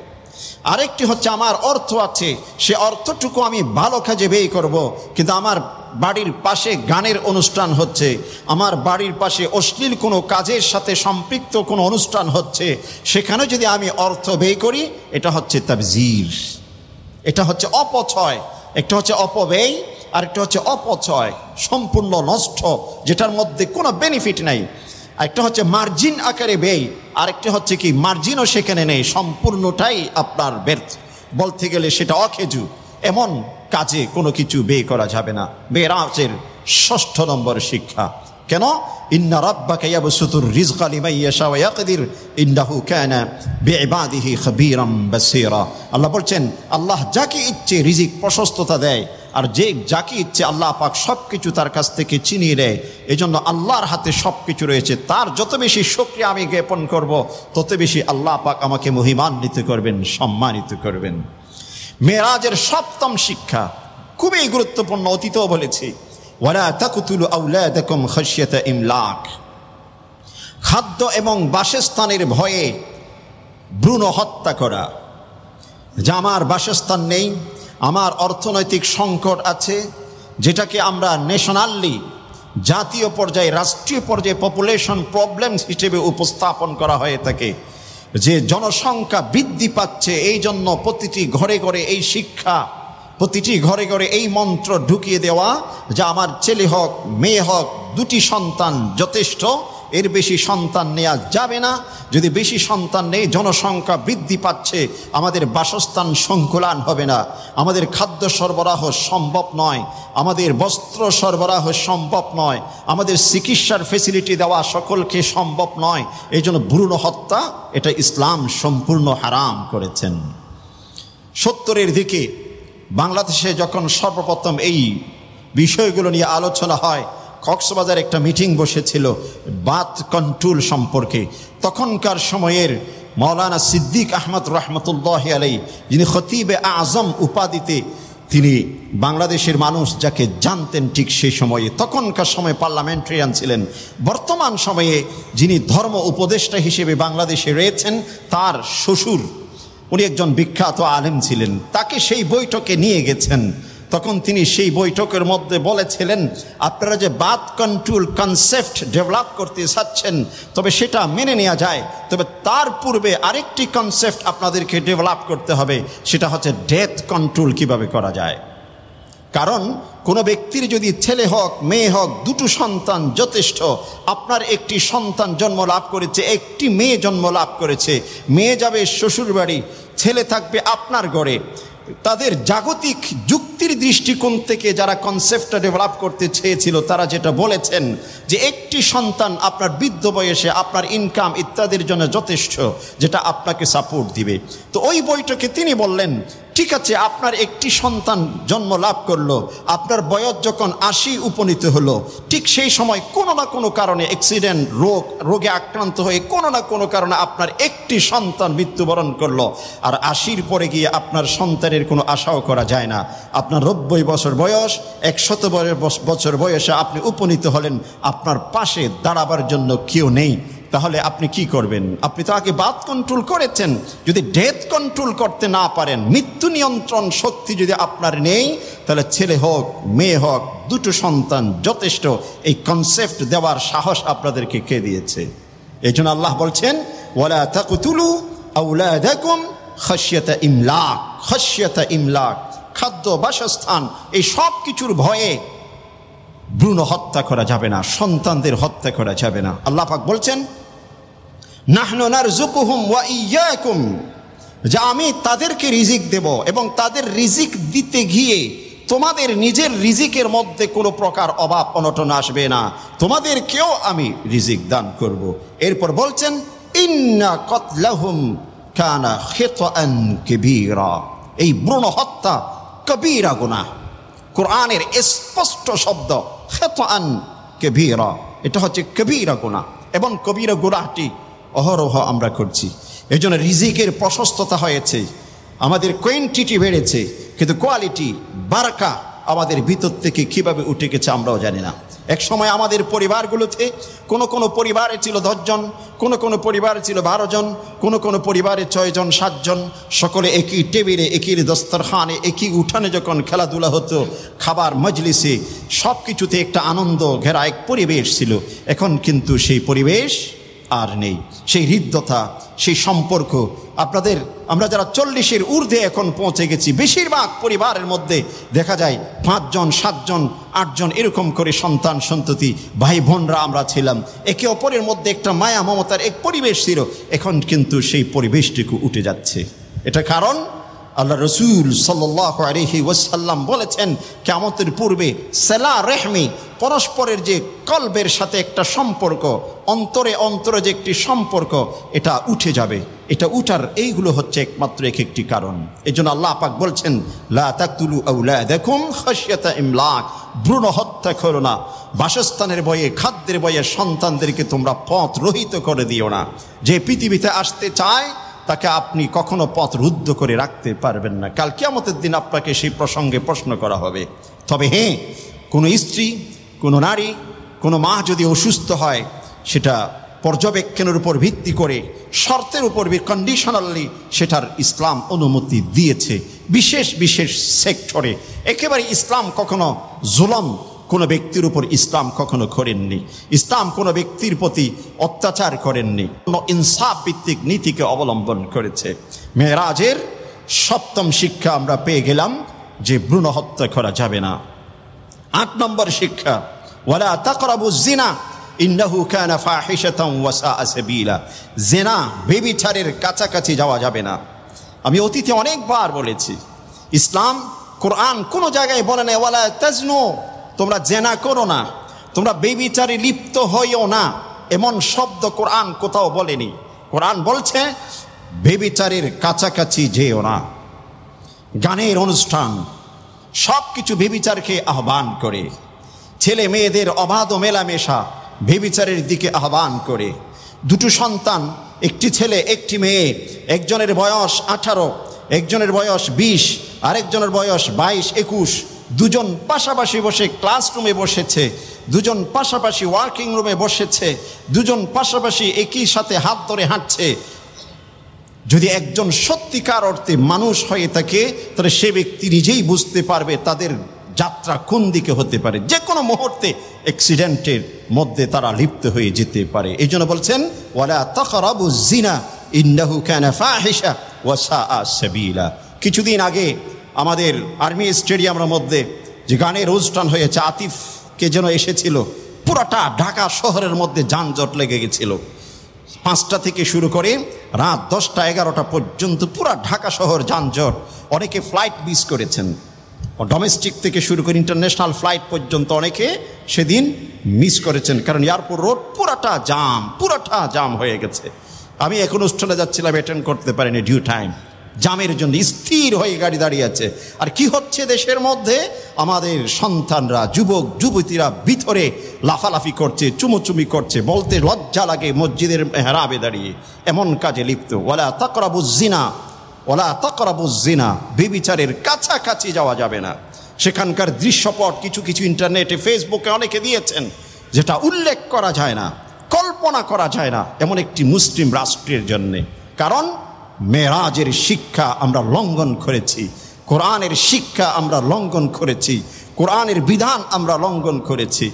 আরেকটি হচ্ছে আমার অর্থ আছে, সে অর্থটুকু আমি ভালো কাজে ব্যয় করব, কিন্তু আমার বাড়ির পাশে গানের অনুষ্ঠান হচ্ছে, আমার বাড়ির পাশে অশ্লীল কোনো কাজের সাথে সম্পৃক্ত কোনো অনুষ্ঠান হচ্ছে, সেখানে যদি আমি অর্থ ব্যয় করি, এটা হচ্ছে তাবযীর, এটা হচ্ছে অপচয়। একটা হচ্ছে অপব্যয়, আরেকটা হচ্ছে অপচয়, সম্পূর্ণ নষ্ট, যেটার মধ্যে কোনো বেনিফিট নাই। একটা হচ্ছে মার্জিন আকারে ব্যয়, আরেকটা হচ্ছে কি মার্জিনও সেখানে নেই, সম্পূর্ণটাই আপনার ব্যর্থ, বলতে গেলে সেটা অকেজু। এমন কাজে কোনো কিছু ব্যয় করা যাবে না। মেরাজের 6 নম্বর শিক্ষা। কেন? ইন্না রাব্বাকা ইয়াবসুতুর রিজকা লিমান ইয়াশা ওয়া ইয়াকদির ইন্নাহু কানা বিইবাদিহি খাবীরাম বাসীরা। আল্লাহ বলছেন, আল্লাহ যাকে ইচ্ছে রিজিক প্রশস্ততা দেয়, আর যে যাকে ইচ্ছে আল্লাহ পাক সব কিছু তার কাছ থেকে ছিনিয়ে নেয়। এই জন্য আল্লাহর হাতে সব কিছু রয়েছে। তার যত বেশি শুকরিয়া আমি জ্ঞাপন করব, তত বেশি আল্লাহ পাক আমাকে মহিমান্বিত করবেন, সম্মানিত করবেন। মেরাজের 7ম শিক্ষা খুবই গুরুত্বপূর্ণ, অতীতও বলেছি, ওয়ালা তাকতুলু আওলাদাকুম খাশিয়াতা ইমলাক। খাদ্য এবং বাসস্থানের ভয়ে ভ্রূণ হত্যা করা। যে আমার বাসস্থান নেই, আমার অর্থনৈতিক সংকট আছে, যেটাকে আমরা ন্যাশনালি, জাতীয় পর্যায়ে, রাষ্ট্রীয় পর্যায়ে পপুলেশন প্রবলেমস হিসেবে উপস্থাপন করা হয়ে থাকে। যে জনসংখ্যা বৃদ্ধি পাচ্ছে, এই জন্য প্রতিটি ঘরে ঘরে এই শিক্ষা, প্রতিটি ঘরে ঘরে এই মন্ত্র ঢুকিয়ে দেওয়া যে আমার ছেলে হোক মেয়ে হোক 2টি সন্তান যথেষ্ট, এর বেশি সন্তান নেওয়া যাবে না। যদি বেশি সন্তান নেই, জনসংখ্যা বৃদ্ধি পাচ্ছে, আমাদের বাসস্থান সংকুলান হবে না, আমাদের খাদ্য সরবরাহ সম্ভব নয়, আমাদের বস্ত্র সরবরাহ সম্ভব নয়, আমাদের চিকিৎসার ফেসিলিটি দেওয়া সকলকে সম্ভব নয়। এই জন্য ভ্রূণ হত্যা, এটা ইসলাম সম্পূর্ণ হারাম করেছেন। 70-এর দিকে বাংলাদেশে যখন সর্বপ্রথম এই বিষয়গুলো নিয়ে আলোচনা হয়, কক্সবাজার একটা মিটিং বসেছিল বার্থ কন্ট্রোল সম্পর্কে। তখনকার সময়ের মাওলানা সিদ্দিক আহমদ রহমতুল্লাহ আলাই, যিনি খতিবে আজম উপাধিতে তিনি বাংলাদেশের মানুষ যাকে জানতেন ঠিক সেই সময়ে, তখনকার সময় পার্লামেন্টারিয়ান ছিলেন। বর্তমান সময়ে যিনি ধর্ম উপদেষ্টা হিসেবে বাংলাদেশে রয়েছেন, তার শ্বশুর, উনি একজন বিখ্যাত আলেম ছিলেন, তাকে সেই বৈঠকে নিয়ে গেছেন। তখন তিনি সেই বৈঠকের মধ্যে বলেছিলেন, আপনারা যে বার্থ কন্ট্রোল কনসেপ্ট ডেভেলপ করতে চাচ্ছেন, তবে সেটা মেনে নেওয়া যায়, তবে তার পূর্বে আরেকটি কনসেপ্ট আপনাদেরকে ডেভেলপ করতে হবে, সেটা হচ্ছে ডেথ কন্ট্রোল কিভাবে করা যায়। কারণ কোনো ব্যক্তির যদি ছেলে হোক মেয়ে হোক 2টো সন্তান যথেষ্ট, আপনার একটি সন্তান জন্ম লাভ করেছে, একটি মেয়ে জন্ম লাভ করেছে, মেয়ে যাবে শ্বশুর বাড়ি, ছেলে থাকবে আপনার ঘরে। তাদের জাগতিক যুক্তির দৃষ্টিকোণ থেকে যারা কনসেপ্টটা ডেভেলপ করতে চেয়েছিল, তারা যেটা বলেছেন যে একটি সন্তান আপনার বৃদ্ধ বয়সে আপনার ইনকাম ইত্যাদির জন্য যথেষ্ট, যেটা আপনাকে সাপোর্ট দিবে। তো ওই বৈঠকে তিনি বললেন, ঠিক আছে, আপনার একটি সন্তান জন্ম লাভ করলো, আপনার বয়স যখন 80 উপনীত হলো, ঠিক সেই সময় কোনো না কোনো কারণে অ্যাক্সিডেন্ট, রোগে আক্রান্ত হয়ে কোনো না কোনো কারণে আপনার একটি সন্তান মৃত্যুবরণ করলো, আর 80-র পরে গিয়ে আপনার সন্তানের কোনো আশাও করা যায় না। আপনার 90 বছর বয়স, 100 বছর বয়সে আপনি উপনীত হলেন, আপনার পাশে দাঁড়াবার জন্য কেউ নেই। তাহলে আপনি কি করবেন? আপনি তো আগে বার্থ কন্ট্রোল করেছেন, যদি ডেথ কন্ট্রোল করতে না পারেন, মৃত্যু নিয়ন্ত্রণ শক্তি যদি আপনার নেই, তাহলে ছেলে হোক মেয়ে হোক 2টো সন্তান যথেষ্ট। এই কনসেপ্ট দেওয়ার সাহস আপনাদেরকে কে দিয়েছে? এই জন্য আল্লাহ বলছেন, ওয়ালা তাকতুলু আওলাদাকুম খাশিয়াতা ইমলাক। খাশিয়াতা ইমলাক, খাদ্য বাসস্থান এই সব কিছুর ভয়ে ভ্রূণ হত্যা করা যাবে না, সন্তানদের হত্যা করা যাবে না। আল্লাহ পাক বলছেন, নাহনু নারযুকুহুম ওয়া ইয়্যাকুম, যে আমি তাদেরকে রিজিক দেব এবং তাদের রিজিক দিতে গিয়ে তোমাদের নিজের রিজিকের মধ্যে কোনো প্রকার অভাব অনটন আসবে না, তোমাদেরকেও আমি রিজিক দান করব। এরপর বলছেন, ইন্না কতলাহুম কানা খিতাআন কাবীরা, এই ভ্রূণ হত্যা কবীরা গুনাহ। কোরআনের স্পষ্ট শব্দ খিতাআন কাবীরা, এটা হচ্ছে কবীরা গুনাহ। এবং কবিরা গুনাহটি অহরহ আমরা করছি। এই জন্য রিজিকের প্রশস্ততা হয়েছে, আমাদের কোয়ান্টিটি বেড়েছে, কিন্তু কোয়ালিটি বারাকা আমাদের ভিতর থেকে কীভাবে উঠে গেছে আমরাও জানি না। এক সময় আমাদের পরিবারগুলোতে কোনো পরিবারে ছিল 10 জন, কোনো পরিবারে ছিল 12 জন, কোনো পরিবারে 6 জন 7 জন, সকলে একই টেবিলে একই দস্তরখানে একই উঠানে যখন খেলাধুলা হতো, খাবার মজলিসে সব কিছুতে একটা আনন্দ ঘেরা এক পরিবেশ ছিল। এখন কিন্তু সেই পরিবেশ আর নেই, সেই হৃদ্যতা, সেই সম্পর্ক। আমরা যারা 40-এর ঊর্ধ্বে এখন পৌঁছে গেছি, বেশিরভাগ পরিবারের মধ্যে দেখা যায় 5 জন 7 জন 8 জন এরকম করে সন্তান সন্ততি ভাই বোনরা আমরা ছিলাম, একে অপরের মধ্যে একটা মায়া মমতার এক পরিবেশ ছিল। এখন কিন্তু সেই পরিবেশটুকু উঠে যাচ্ছে। এটা কারণ আল্লাহ রসুল সাল্লাল্লাহু আলাইহি ওয়াসাল্লাম বলেছেন, কিয়ামতের পূর্বে সালা রেহমি, পরস্পরের যে কলবের সাথে একটা সম্পর্ক, অন্তরে যে একটি সম্পর্ক, এটা উঠে যাবে। এটা উঠার এইগুলো হচ্ছে একমাত্র একটি কারণ। এই জন্য আল্লাহ পাক বলছেন, লা তাকতুলু আওলাদাকুম খাশিয়াতা ইমলাক, ভ্রূণ হত্যা করো না, বাসস্থানের ভয়ে, খাদ্যের ভয়ে সন্তানদেরকে তোমরা পথ রহিত করে দিও না। যে পৃথিবীতে আসতে চায় তাকে আপনি কখনো পথ রুদ্ধ করে রাখতে পারবেন না। কাল কিয়ামতের দিন আপনাকে সেই প্রসঙ্গে প্রশ্ন করা হবে। তবে হ্যাঁ, কোনো স্ত্রী, কোনো নারী, কোনো মা যদি অসুস্থ হয়, সেটা পর্যবেক্ষণের উপর ভিত্তি করে, শর্তের উপর কন্ডিশনালি সেটার ইসলাম অনুমতি দিয়েছে। বিশেষ সেক্টরে একেবারে ইসলাম কখনো জুলম কোনো ব্যক্তির উপর ইসলাম কখনো করেননি। ইসলাম কোনো ব্যক্তির প্রতি অত্যাচার করেননি, ইনসাফ ভিত্তিক নীতিকে অবলম্বন করেছে। মেরাজের 7ম শিক্ষা আমরা পেয়ে গেলাম যে ভ্রূণ হত্যা করা যাবে না। 8 নম্বর শিক্ষা, ওয়ালা তাকরাবুজ জিনা ইন্নাহু কানা ফাহিশাতান ওয়া সাআ সাবিলা, জিনা ব্যভিচারের কাছাকাছি যাওয়া যাবে না। আমি অতীতে অনেকবার বলেছি, ইসলাম কোরআন কোনো জায়গায় বলে না ওয়ালা তাজনু, তোমরা জেনা করো না, তোমরা ব্যভিচারে লিপ্ত হইও না, এমন শব্দ কোরআন কোথাও বলেনি। কোরআন বলছে ব্যভিচারের কাছাকাছি যেও না। গানের অনুষ্ঠান সব কিছু ব্যভিচারকে আহ্বান করে, ছেলে মেয়েদের অবাধ মেলামেশা ব্যভিচারের দিকে আহ্বান করে। 2 সন্তান, একটি ছেলে একটি মেয়ে, একজনের বয়স 18, একজনের বয়স 20, আরেকজনের বয়স 22-21, 2 জন পাশাপাশি বসে ক্লাসরুমে বসেছে, 2 জন পাশাপাশি ওয়ার্কিং রুমে বসেছে, 2 জন পাশাপাশি একই সাথে হাত ধরে হাঁটছে। যদি একজন সত্যিকার অর্থে মানুষ হয়ে থাকে, তাহলে সে ব্যক্তি নিজেই বুঝতে পারবে তাদের যাত্রা কোন দিকে হতে পারে। যে কোনো মুহূর্তে অ্যাক্সিডেন্টের মধ্যে তারা লিপ্ত হয়ে যেতে পারে। এই জন্য বলছেন ওয়ালা তাকরাবুজ জিনা ইন্নাহু কানা ফাহিশা ওয়া সাআ সাবিলা। কিছুদিন আগে আমাদের আর্মি স্টেডিয়ামের মধ্যে যে গানের অনুষ্ঠান হয়েছে, আতিফ কে যেন এসেছিল, পুরাটা ঢাকা শহরের মধ্যে যানজট লেগে গেছিল। 5টা থেকে শুরু করে রাত 10টা 11টা পর্যন্ত পুরা ঢাকা শহর যানজট। অনেকে ফ্লাইট মিস করেছেন, ডোমেস্টিক থেকে শুরু করে ইন্টারন্যাশনাল ফ্লাইট পর্যন্ত অনেকে সেদিন মিস করেছেন, কারণ এয়ারপোর্ট রোড পুরাটা জাম হয়ে গেছে। আমি এখন অনুষ্ঠানে যাচ্ছিলাম, অ্যাটেন্ড করতে পারিনি ডিউ টাইম, জামের জন্য স্থির হয়ে গাড়ি দাঁড়িয়ে আছে। আর কি হচ্ছে দেশের মধ্যে, আমাদের সন্তানরা, যুবক যুবতীরা ভিতরে লাফালাফি করছে, চুমোচুমি করছে, বলতে লজ্জা লাগে, মসজিদের মেহরাবে দাঁড়িয়ে এমন কাজে লিপ্ত। ওয়ালা তাকরাবুজ জিনা, ব্যভিচারের কাছাকাছি যাওয়া যাবে না। সেখানকার দৃশ্যপট কিছু ইন্টারনেটে, ফেসবুকে অনেকে দিয়েছেন, যেটা উল্লেখ করা যায় না, কল্পনা করা যায় না এমন একটি মুসলিম রাষ্ট্রের জন্যে। কারণ মেরাজের শিক্ষা আমরা লঙ্ঘন করেছি, কোরআনের শিক্ষা আমরা লঙ্ঘন করেছি, কোরআনের বিধান আমরা লঙ্ঘন করেছি।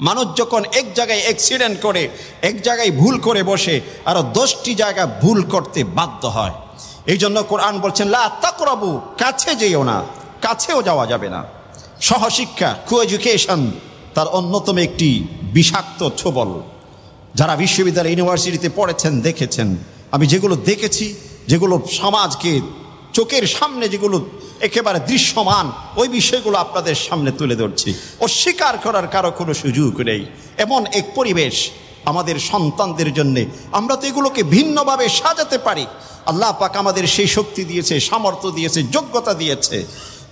মানুষ যখন এক জায়গায় অ্যাক্সিডেন্ট করে, এক জায়গায় ভুল করে বসে, আরও 10টি জায়গা ভুল করতে বাধ্য হয়। এই জন্য কোরআন বলছেন লা তাকরাবু, কাছে যেও না, কাছেও যাওয়া যাবে না। সহশিক্ষা, কো এডুকেশন, তার অন্যতম একটি বিষাক্ত ছোবল। যারা বিশ্ববিদ্যালয় ইউনিভার্সিটিতে পড়েছেন দেখেছেন, আমি যেগুলো দেখেছি, যেগুলো সমাজকে চোখের সামনে যেগুলো একেবারে দৃশ্যমান, ওই বিষয়গুলো আপনাদের সামনে তুলে ধরছি। অস্বীকার করার কারো কোনো সুযোগ নেই। এমন এক পরিবেশ আমাদের সন্তানদের জন্যে, আমরা তো এগুলোকে ভিন্নভাবে সাজাতে পারি। আল্লাহ পাক আমাদের সেই শক্তি দিয়েছে, সামর্থ্য দিয়েছে, যোগ্যতা দিয়েছে।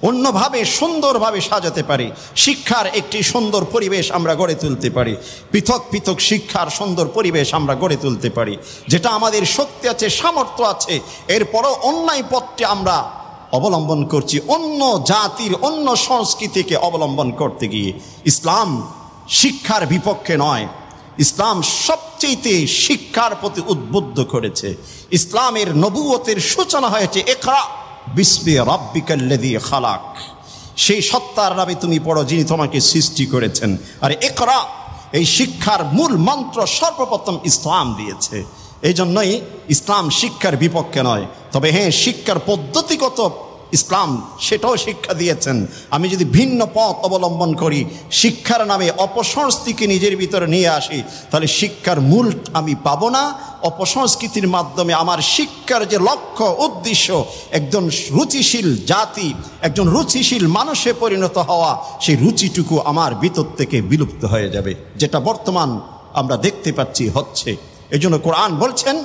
অন্যভাবে সুন্দরভাবে সাজাতে পারি, শিক্ষার একটি সুন্দর পরিবেশ আমরা গড়ে তুলতে পারি, পৃথক পৃথক শিক্ষার সুন্দর পরিবেশ আমরা গড়ে তুলতে পারি, যেটা আমাদের শক্তি আছে, সামর্থ্য আছে। এরপরও অন্যায় পথটি আমরা অবলম্বন করছি, অন্য জাতির অন্য সংস্কৃতিকে অবলম্বন করতে গিয়ে। ইসলাম শিক্ষার বিপক্ষে নয়, ইসলাম সবচেয়ে শিক্ষার প্রতি উদ্বুদ্ধ করেছে। ইসলামের নবুয়তের সূচনা হয়েছে ইকরা বিসমি রাব্বিকাল্লাযী খালাক, সেই সত্তার নামে তুমি পড়ো যিনি তোমাকে সৃষ্টি করেছেন। আর ইকরা এই শিক্ষার মূল মন্ত্র সর্বপ্রথম ইসলাম দিয়েছে। এই জন্যই ইসলাম শিক্ষার বিপক্ষে নয়, তবে হ্যাঁ, শিক্ষার পদ্ধতিগত ইসলাম সেটাও শিক্ষা দিয়েছেন। আমি যদি ভিন্ন পথ অবলম্বন করি, শিক্ষার নামে অপসংস্কৃতিকে নিজের ভিতরে নিয়ে আসি, তাহলে শিক্ষার মূল আমি পাবো না। অপসংস্কৃতির মাধ্যমে আমার শিক্ষার যে লক্ষ্য উদ্দেশ্য, একজন রুচিশীল জাতি, একজন রুচিশীল মানুষে পরিণত হওয়া, সেই রুচিটুকু আমার ভিতর থেকে বিলুপ্ত হয়ে যাবে, যেটা বর্তমান আমরা দেখতে পাচ্ছি হচ্ছে। এই জন্য কোরআন বলছেন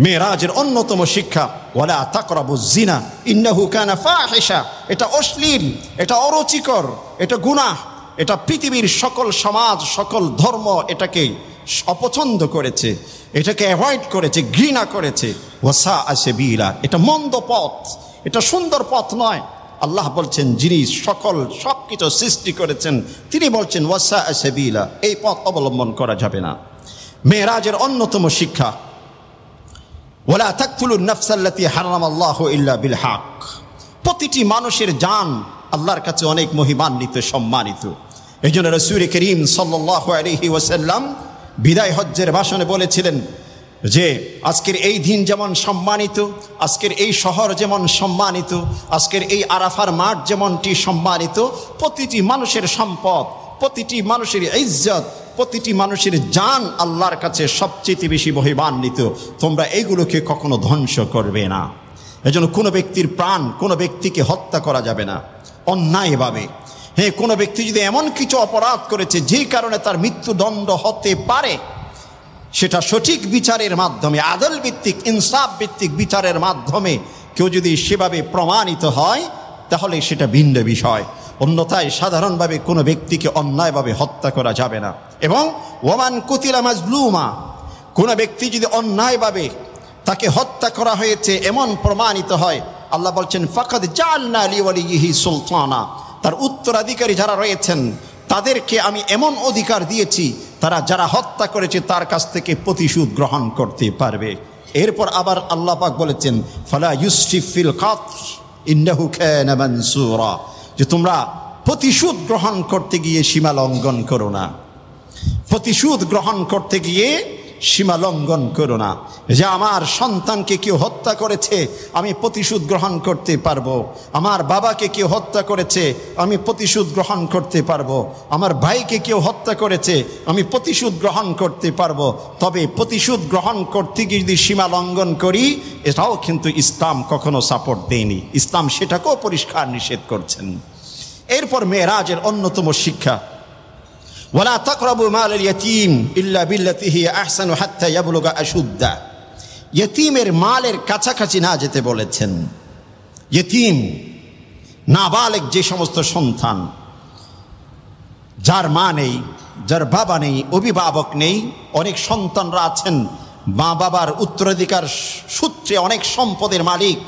মেরাজের অন্যতম শিক্ষা ওয়ালা তাকরাবুজ জিনা ইন্নাহু কানা ফাহিশা, এটা অশ্লীল, এটা অরুচিকর, এটা গুনাহ, এটা পৃথিবীর সকল সমাজ, সকল ধর্ম এটাকে অপছন্দ করেছে, এটাকে অ্যাভয়েড করেছে, ঘৃণা করেছে। ওয়াসা সাবিলা, এটা মন্দ পথ, এটা সুন্দর পথ নয়। আল্লাহ বলছেন যিনি সব কিছু সৃষ্টি করেছেন, তিনি বলছেন ওয়াসা সাবিলা, এই পথ অবলম্বন করা যাবে না। মেরাজের অন্যতম শিক্ষা ওয়ালা তাকতুলুন নাফসাল্লাতী হারামাল্লাহু ইল্লা বিল হক, প্রতিটি মানুষের জান আল্লাহর কাছে অনেক মহিমান্বিত, সম্মানিত। এই জন্য রাসূল করিম সাল্লাল্লাহু আলাইহি ওয়াসাল্লাম বিদায় হজ্জের ভাষণে বলেছিলেন যে আজকের এই দিন যেমন সম্মানিত, আজকের এই শহর যেমন সম্মানিত, আজকের এই আরাফার মাঠ যেমনটি সম্মানিত, প্রতিটি মানুষের সম্পদ, প্রতিটি মানুষের ইজ্জত, প্রতিটি মানুষের জান আল্লাহর কাছে সবচেয়ে বেশি মহিমান্বিত। তোমরা এইগুলোকে কখনো ধ্বংস করবে না। এজন্য কোনো ব্যক্তির প্রাণ, কোনো ব্যক্তিকে হত্যা করা যাবে না অন্যায়ভাবে। হ্যাঁ, কোনো ব্যক্তি যদি এমন কিছু অপরাধ করেছে যে কারণে তার মৃত্যুদণ্ড হতে পারে, সেটা সঠিক বিচারের মাধ্যমে, আদল ভিত্তিক, ইনসাফ ভিত্তিক বিচারের মাধ্যমে কেউ যদি সেভাবে প্রমাণিত হয়, তাহলে সেটা ভিন্ন বিষয়। অন্যথায় সাধারণভাবে কোনো ব্যক্তিকে অন্যায়ভাবে হত্যা করা যাবে না। এবং ওয়ামান কুতিলা মাজলুমা, কোনো ব্যক্তি যদি অন্যায়ভাবে তাকে হত্যা করা হয়েছে এমন প্রমাণিত হয়, আল্লাহ বলছেন ফাকাদ জাআলনা লিওয়ালিহি সুলতানা, তার উত্তরাধিকারী যারা রয়েছেন তাদেরকে আমি এমন অধিকার দিয়েছি, তারা যারা হত্যা করেছে তার কাছ থেকে প্রতিশোধ গ্রহণ করতে পারবে। এরপর আবার আল্লাহ পাক বলেছেন ফালা ইউসরিফ ফিল কাতল ইন্নাহু কানা মানসুরা, যে তোমরা প্রতিশোধ গ্রহণ করতে গিয়ে সীমা লঙ্ঘন করো না, প্রতিশোধ গ্রহণ করতে গিয়ে সীমা লঙ্ঘন করো না। যে আমার সন্তানকে কেউ হত্যা করেছে, আমি প্রতিশোধ গ্রহণ করতে পারবো। আমার বাবাকে কেউ হত্যা করেছে, আমি প্রতিশোধ গ্রহণ করতে পারবো। আমার ভাইকে কেউ হত্যা করেছে, আমি প্রতিশোধ গ্রহণ করতে পারবো। তবে প্রতিশোধ গ্রহণ করতে গিয়ে যদি সীমা লঙ্ঘন করি, এটাও কিন্তু ইসলাম কখনো সাপোর্ট দেয়নি। ইসলাম সেটাকেও পরিষ্কার নিষেধ করছেন। এরপর মেরাজের অন্যতম শিক্ষা ওয়ালা তাকরাবু মালাল ইয়াতীম ইল্লা বিল্লাতী হিয়া আহসানু হাত্তা ইয়াবলুগা আশুদ্দা, ইয়তীমের মালের কাছাকাছি না যেতে বলেছেন। ইয়তীম নাবালেগ যে সমস্ত সন্তান, যার মা নেই, যার বাবা নেই, অভিভাবক নেই, অনেক সন্তানরা আছেন মা বাবার উত্তরাধিকার সূত্রে অনেক সম্পদের মালিক,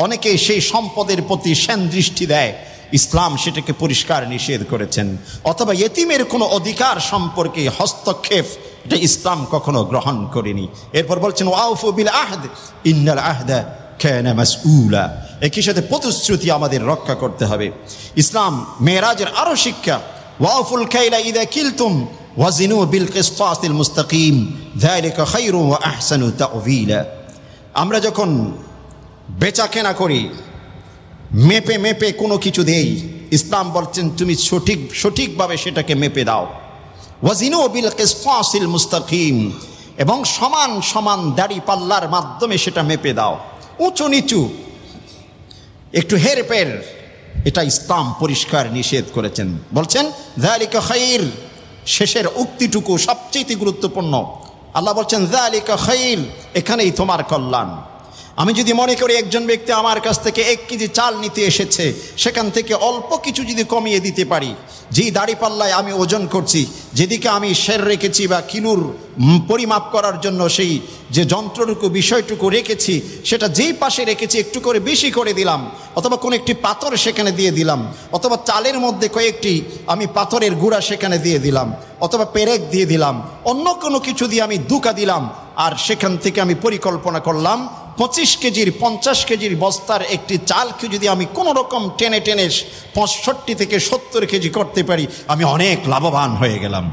অনেকে সেই সম্পদের প্রতি সেন দৃষ্টি দেয়, ইসলাম সেটাকে পরিষ্কার নিষেধ করেছেন। অথবা ইয়তীমের কোনো অধিকার সম্পর্কে হস্তক্ষেপ, এটা ইসলাম কখনো গ্রহণ করেনি। এরপর বলছেন ওয়াউফু বিল আহদ ইন্নাল আহদা কানা মাসউলা, একই সাথে প্রতিশ্রুতি আমাদের রক্ষা করতে হবে। ইসলাম মেরাজের আরও শিক্ষা ওয়াউফুল কাইলা ইযা কিলতুম ওয়াজিনু বিল কিসতাসিল মুস্তাকিম যালিকা খায়রু ওয়া আহসানু তা'ওয়িলা, আমরা যখন বেচা কেনা করি, মেপে মেপে কোনো কিছু দেই, ইসলাম বলছেন তুমি সঠিকভাবে সেটাকে মেপে দাও। ওয়াজিনু বিল কিসতাসিল মুস্তাকিম, এবং সমান সমান দাড়ি পাল্লার মাধ্যমে সেটা মেপে দাও। উঁচু নিচু, একটু হেরফের, এটা ইসলাম পরিষ্কার নিষেধ করেছেন। বলছেন যালিকা খায়র, শেষের উক্তিটুকু সবচেয়ে গুরুত্বপূর্ণ। আল্লাহ বলছেন যালিকা খায়র, এখানেই তোমার কল্যাণ। আমি যদি মনে করি একজন ব্যক্তি আমার কাছ থেকে 1 কেজি চাল নিতে এসেছে, সেখান থেকে অল্প কিছু যদি কমিয়ে দিতে পারি, যেই দাড়িপাল্লায় আমি ওজন করছি, যেদিকে আমি সের রেখেছি বা কিলোর পরিমাপ করার জন্য সেই যে যন্ত্রটুকু বিষয়টুকু রেখেছি, সেটা যেই পাশে রেখেছি একটু করে বেশি করে দিলাম, অথবা কোনো একটি পাথর সেখানে দিয়ে দিলাম, অথবা চালের মধ্যে কয়েকটি আমি পাথরের গুঁড়া সেখানে দিয়ে দিলাম, অথবা পেরেক দিয়ে দিলাম, অন্য কোনো কিছু দিয়ে আমি দুকা দিলাম, আর সেখান থেকে আমি পরিকল্পনা করলাম 25 কেজির 50 কেজির বস্তার একটি চালকে যদি আমি কোনো রকম টেনে 65 থেকে 70 কেজি করতে পারি, আমি অনেক লাভবান হয়ে গেলাম।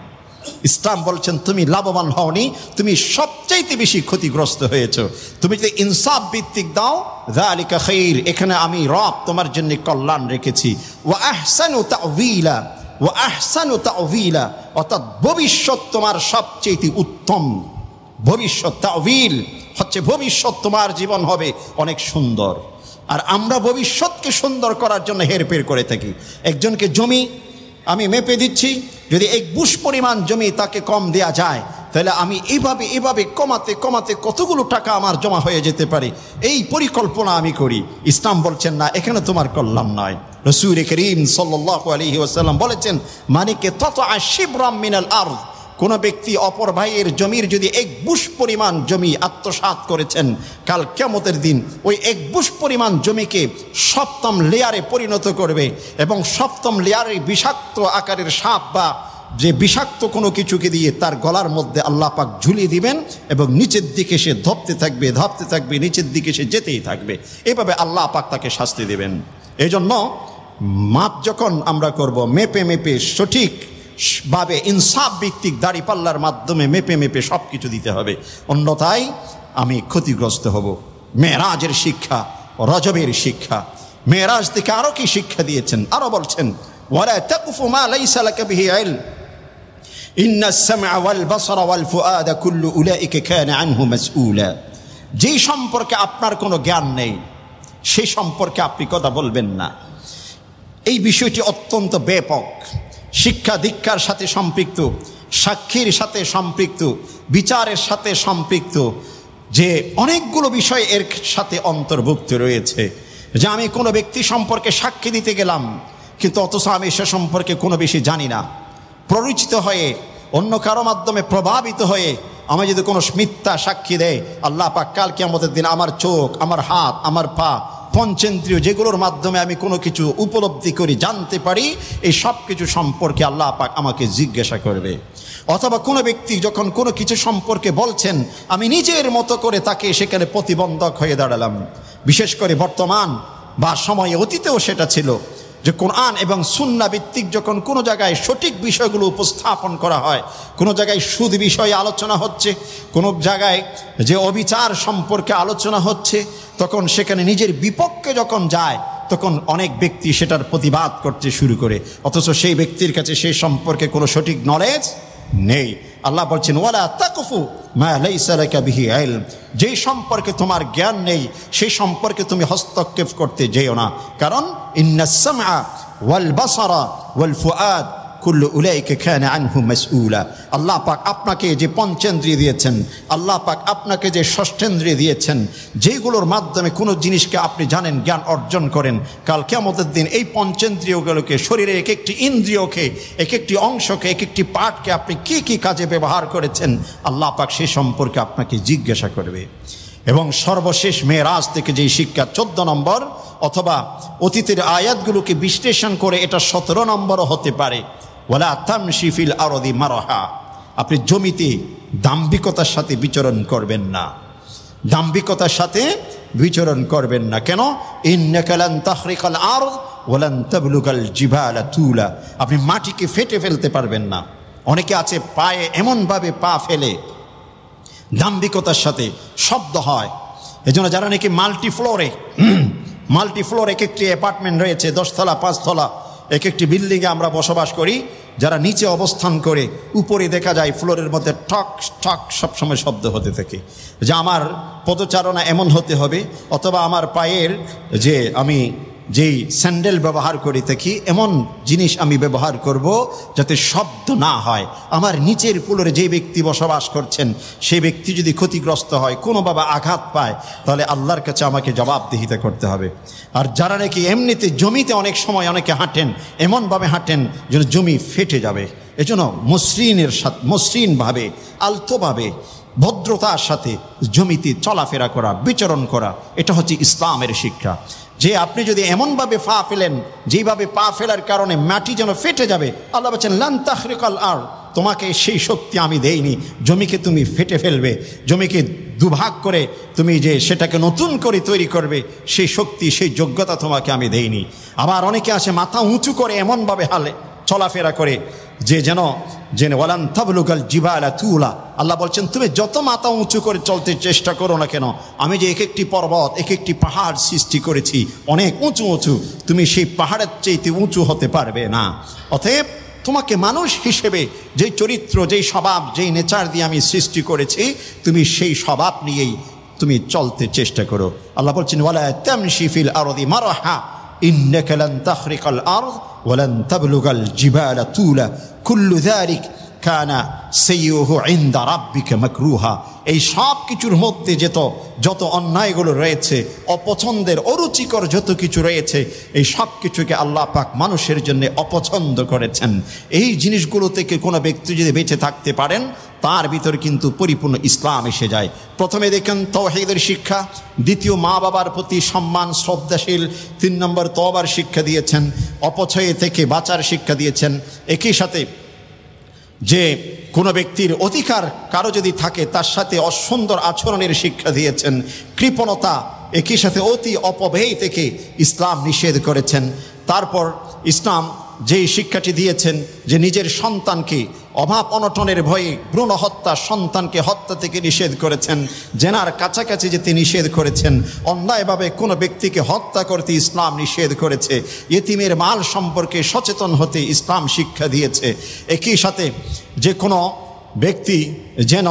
ইসলাম বলছেন তুমি লাভবান হওনি, তুমি সবচাইতে বেশি ক্ষতিগ্রস্ত হয়েছো। তুমি যদি ইনসাফ ভিত্তিক দাও, যালিকা খাইর, এখানে আমি রব তোমার জন্য কল্যাণ রেখেছি। ওয়া আহসানু তা'ওয়িলা, ওয়া আহসানু তা'ওয়িলা, অর্থাৎ ভবিষ্যৎ তোমার সবচেয়ে উত্তম। ভবিষ্যৎ তা'ওয়িল হচ্ছে ভবিষ্যৎ তোমার জীবন হবে অনেক সুন্দর। আর আমরা ভবিষ্যৎকে সুন্দর করার জন্য হেরফের করে থাকি। একজনকে জমি আমি মেপে দিচ্ছি, যদি 1 বুশ পরিমাণ জমি তাকে কম দেয়া যায়, তাহলে আমি এভাবে কমাতে কমাতে কতগুলো টাকা আমার জমা হয়ে যেতে পারে, এই পরিকল্পনা আমি করি। ইসলাম বলছেন না, এখানে তোমার কল্যাণ নয়। রাসূল করিম সাল্লাল্লাহু আলাইহি ওয়াসাল্লাম বলেছেন, মানিকে তাতআ শিবরাম মিনাল আরদ, কোনো ব্যক্তি অপর ভাইয়ের জমির যদি 1 বুশ পরিমাণ জমি আত্মসাৎ করেছেন, কাল কিয়ামতের দিন ওই 1 বুশ পরিমাণ জমিকে 7ম লেয়ারে পরিণত করবে, এবং 7ম লেয়ারে বিষাক্ত আকারের সাপ বা যে বিষাক্ত কোনো কিছুকে দিয়ে তার গলার মধ্যে আল্লাহ পাক ঝুলিয়ে দিবেন, এবং নিচের দিকে সে ধপতে থাকবে, নিচের দিকে সে যেতেই থাকবে। এভাবে আল্লাহ পাক তাকে শাস্তি দেবেন। এই জন্য মাপ যখন আমরা করব, মেপে সঠিক ভাবে ইনসাফ ভিত্তিক দাড়িপাল্লার মাধ্যমে মেপে সব কিছু দিতে হবে, অন্যথায় আমি ক্ষতিগ্রস্ত হব। মেরাজের শিক্ষা, রজবের শিক্ষা, মেরাজ থেকে আরো কি শিক্ষা দিয়েছেন, আরো বলছেন, ওয়ালা তাকফু মা লাইসা লাকা বিহি ইলম ইন্নাস সামআ ওয়াল বাসারা ওয়াল ফুআদা কুল্লু উলাইকা কানা আনহু মাসউলা। যেই সম্পর্কে আপনার কোনো জ্ঞান নেই, সেই সম্পর্কে আপনি কথা বলবেন না। এই বিষয়টি অত্যন্ত ব্যাপক, শিক্ষা দীক্ষার সাথে সম্পৃক্ত, সাক্ষীর সাথে সম্পৃক্ত, বিচারের সাথে সম্পৃক্ত, যে অনেকগুলো বিষয় এর সাথে অন্তর্ভুক্ত রয়েছে। যে আমি কোনো ব্যক্তি সম্পর্কে সাক্ষী দিতে গেলাম, কিন্তু অথচ আমি সে সম্পর্কে কোনো বেশি জানি না, পরিচিত হয়ে অন্য কারো মাধ্যমে প্রভাবিত হয়ে আমি যদি কোনো মিথ্যা সাক্ষী দেয়, আল্লাহ পাক কাল কিয়ামতের দিন আমার চোখ, আমার হাত, আমার পা, পঞ্চেন্দ্রিয়, যেগুলোর মাধ্যমে আমি কোনো কিছু উপলব্ধি করি, জানতে পারি, এই সব কিছু সম্পর্কে আল্লাহ পাক আমাকে জিজ্ঞাসা করবে। অথবা কোনো ব্যক্তি যখন কোনো কিছু সম্পর্কে বলছেন, আমি নিজের মতো করে তাকে সেখানে প্রতিবন্ধক হয়ে দাঁড়ালাম। বিশেষ করে বর্তমান বা সময়ে, অতীতেও সেটা ছিল, যে কোরআন এবং সুন্নাহ ভিত্তিক যখন কোনো জায়গায় সঠিক বিষয়গুলো উপস্থাপন করা হয়, কোনো জায়গায় সুদ বিষয়ে আলোচনা হচ্ছে, কোনো জায়গায় যে অবিচার সম্পর্কে আলোচনা হচ্ছে, তখন সেখানে নিজের বিপক্ষে যখন যায়, তখন অনেক ব্যক্তি সেটার প্রতিবাদ করতে শুরু করে, অথচ সেই ব্যক্তির কাছে সেই সম্পর্কে কোনো সঠিক নলেজ নেই। আল্লাহ বলছেন, ওয়ালা তাকফু মা লাইসা লাকা বিহি ইলম, যেই সম্পর্কে তোমার জ্ঞান নেই সেই সম্পর্কে তুমি হস্তক্ষেপ করতে যেও না। কারণ ইন্নাস সামআ ওয়াল বাসারা ওয়াল ফুআদ কুল্লু উলাইকা কানা আনহু মাসউলা। আল্লাহ পাক আপনাকে যে পঞ্চেন্দ্রিয় দিয়েছেন, আল্লাহ পাক আপনাকে যে ষষ্ঠেন্দ্রিয় দিয়েছেন, যেগুলোর মাধ্যমে কোনো জিনিসকে আপনি জানেন, জ্ঞান অর্জন করেন, কাল কিয়ামতের দিন এই পঞ্চেন্দ্রিয়গুলোকে, শরীরের এক একটি ইন্দ্রিয়কে, এক একটি অংশকে, এক একটি পার্টকে আপনি কি কি কাজে ব্যবহার করেছেন, আল্লাহ পাক সে সম্পর্কে আপনাকে জিজ্ঞাসা করবে। এবং সর্বশেষ মেরাজ থেকে যেই শিক্ষা 14 নম্বর, অথবা অতীতের আয়াতগুলোকে বিশ্লেষণ করে এটা 17 নম্বরও হতে পারে, ওয়ালা তামশি ফিল আরদি মারহা, আপনি জমিতে দাম্ভিকতার সাথে বিচরণ করবেন না, দাম্ভিকতার সাথে বিচরণ করবেন না। কেন? ইন্নাকা লান তাখরিকাল আরদ ওয়া লান তাবলুগাল জিবালা তুলা, আপনি মাটিকে ফেটে ফেলতে পারবেন না। অনেকে আছে পায়ে এমনভাবে পা ফেলে, দাম্ভিকতার সাথে শব্দ হয়। এজন্য যারা নাকি মাল্টি ফ্লোর এক একটি অ্যাপার্টমেন্ট রয়েছে, 10 তলা 5 তলা এক একটি বিল্ডিংয়ে আমরা বসবাস করি, যারা নিচে অবস্থান করে উপরে দেখা যায় ফ্লোরের মধ্যে ঠক ঠক সবসময় শব্দ হতে থাকে, যে আমার পদচারণা এমন হতে হবে, অথবা আমার পায়ের যে আমি যেই স্যান্ডেল ব্যবহার করে থাকি এমন জিনিস আমি ব্যবহার করব যাতে শব্দ না হয়। আমার নিচের ফ্লোরে যে ব্যক্তি বসবাস করছেন সেই ব্যক্তি যদি ক্ষতিগ্রস্ত হয়, কোনোভাবে আঘাত পায়, তাহলে আল্লাহর কাছে আমাকে জবাবদিহিতা করতে হবে। আর যারা নাকি এমনিতে জমিতে অনেক সময় অনেকে হাঁটেন, এমনভাবে হাঁটেন যেন জমি ফেটে যাবে, এজন্য মসৃণভাবে আলতোভাবে ভদ্রতার সাথে জমিতে চলাফেরা করা, বিচরণ করা, এটা হচ্ছে ইসলামের শিক্ষা। যে আপনি যদি এমনভাবে পা ফেলেন যেইভাবে পা ফেলার কারণে মাটি যেন ফেটে যাবে, আল্লাহ বলছেন লান তাখরিকাল আরদ, তোমাকে সেই শক্তি আমি দেইনি, জমিকে তুমি ফেটে ফেলবে, জমিকে দুভাগ করে তুমি যে সেটাকে নতুন করে তৈরি করবে, সেই শক্তি সেই যোগ্যতা তোমাকে আমি দেইনি। আবার অনেকে আসে মাথা উঁচু করে এমনভাবে হালে চলাফেরা করে যে যেন ওয়ালান তাবলুগাল জিবালা তুলা, আল্লাহ বলছেন তুমি যত মাথা উঁচু করে চলতে চেষ্টা করো না কেন, আমি যে এক একটি পর্বত এক একটি পাহাড় সৃষ্টি করেছি অনেক উঁচু উঁচু, তুমি সেই পাহাড়ের চাইতে উঁচু হতে পারবে না। অতএব তোমাকে মানুষ হিসেবে যেই চরিত্র, যেই স্বভাব, যেই নেচার দিয়ে আমি সৃষ্টি করেছি, তুমি সেই স্বভাব নিয়েই তুমি চলতে চেষ্টা করো। আল্লাহ বলছেন ওয়ালা তামশি ফিল আরদি মারহা ইন্নাকা লান তাখরিকাল আরদ ওয়ালান তাবলুগাল জিবালা তুলা কুল্লু যালিক কানা সাইয়্যুহু ইনদা রাব্বিকা মাকরুহা। এই সব কিছুর মধ্যে যত অন্যায়গুলো রয়েছে, অপছন্দের অরুচিকর যত কিছু রয়েছে, এই সব কিছুকে আল্লাহ পাক মানুষের জন্য অপছন্দ করেছেন। এই জিনিসগুলো থেকে কোনো ব্যক্তি যদি বেঁচে থাকতে পারেন, তার ভিতর কিন্তু পরিপূর্ণ ইসলাম এসে যায়। প্রথমে দেখেন তাওহীদের শিক্ষা, দ্বিতীয় মা বাবার প্রতি সম্মান শ্রদ্ধাশীল, 3 নম্বর তওবার শিক্ষা দিয়েছেন, অপচয় থেকে বাঁচার শিক্ষা দিয়েছেন। একই সাথে যে কোনো ব্যক্তির অধিকার কারো যদি থাকে তার সাথে অসুন্দর আচরণের শিক্ষা দিয়েছেন। কৃপণতা, একই সাথে অতি অপব্যয় থেকে ইসলাম নিষেধ করেছেন। তারপর ইসলাম যেই শিক্ষাটি দিয়েছেন যে নিজের সন্তানকে অভাব অনটনের ভয়ে ভ্রূণ হত্যা, সন্তানকে হত্যা থেকে নিষেধ করেছেন, জেনার কাছাকাছি যেতে নিষেধ করেছেন, অন্যায়ভাবে কোনো ব্যক্তিকে হত্যা করতে ইসলাম নিষেধ করেছে, ইতিমের মাল সম্পর্কে সচেতন হতে ইসলাম শিক্ষা দিয়েছে। একই সাথে যে কোনো ব্যক্তি যেন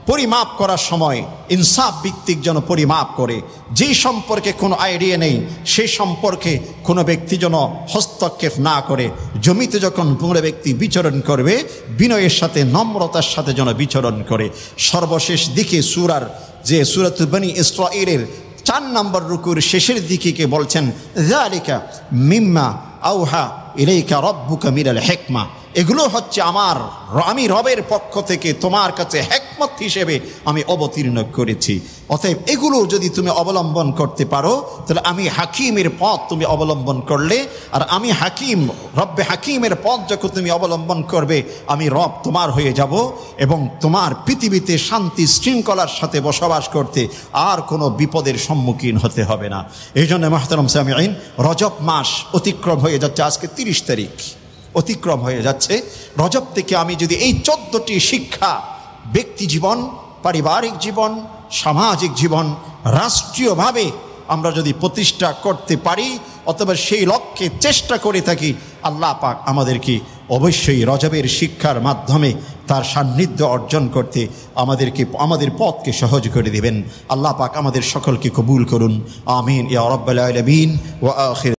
পরিমাপ করার সময় ইনসাফ ভিত্তিক যেন পরিমাপ করে, যেই সম্পর্কে কোনো আইডিয়া নেই সেই সম্পর্কে কোনো ব্যক্তি যেন হস্তক্ষেপ না করে, জমিতে যখন কোনো ব্যক্তি বিচরণ করবে বিনয়ের সাথে নম্রতার সাথে যেন বিচরণ করে। সর্বশেষ দিকে সূরাত বনী ইসরাঈলের 4 নম্বর রুকুর শেষের দিকে বলছেন যালিকা মিম্মা আওহা ইলাইকা রাব্বুকা মিনাল হিকমা, এগুলো হচ্ছে আমি রবের পক্ষ থেকে তোমার কাছে হিকমত হিসেবে আমি অবতীর্ণ করেছি। অতএব এগুলো যদি তুমি অবলম্বন করতে পারো তাহলে আমি হাকিমের পথ তুমি অবলম্বন করলে, আর আমি হাকিম, রব্বে হাকিমের পথ যখন তুমি অবলম্বন করবে আমি রব তোমার হয়ে যাব, এবং তোমার পৃথিবীতে শান্তি শৃঙ্খলার সাথে বসবাস করতে আর কোনো বিপদের সম্মুখীন হতে হবে না। এই জন্য মুহতারাম সামিঈন, রজব মাস অতিক্রম হয়ে যাচ্ছে, আজকে 30 তারিখ অতিক্রম হয়ে যাচ্ছে। রজব থেকে আমি যদি এই 14টি শিক্ষা ব্যক্তি জীবন, পারিবারিক জীবন, সামাজিক জীবন, রাষ্ট্রীয়ভাবে আমরা যদি প্রতিষ্ঠা করতে পারি অথবা সেই লক্ষ্যে চেষ্টা করে থাকি, আল্লাহ পাক আমাদেরকে অবশ্যই রজবের শিক্ষার মাধ্যমে তার সান্নিধ্য অর্জন করতে আমাদের পথকে সহজ করে দিবেন। আল্লাহ পাক আমাদের সকলকে কবুল করুন, আমিন ইয়া রাব্বাল আলামিন। ওয়া আখির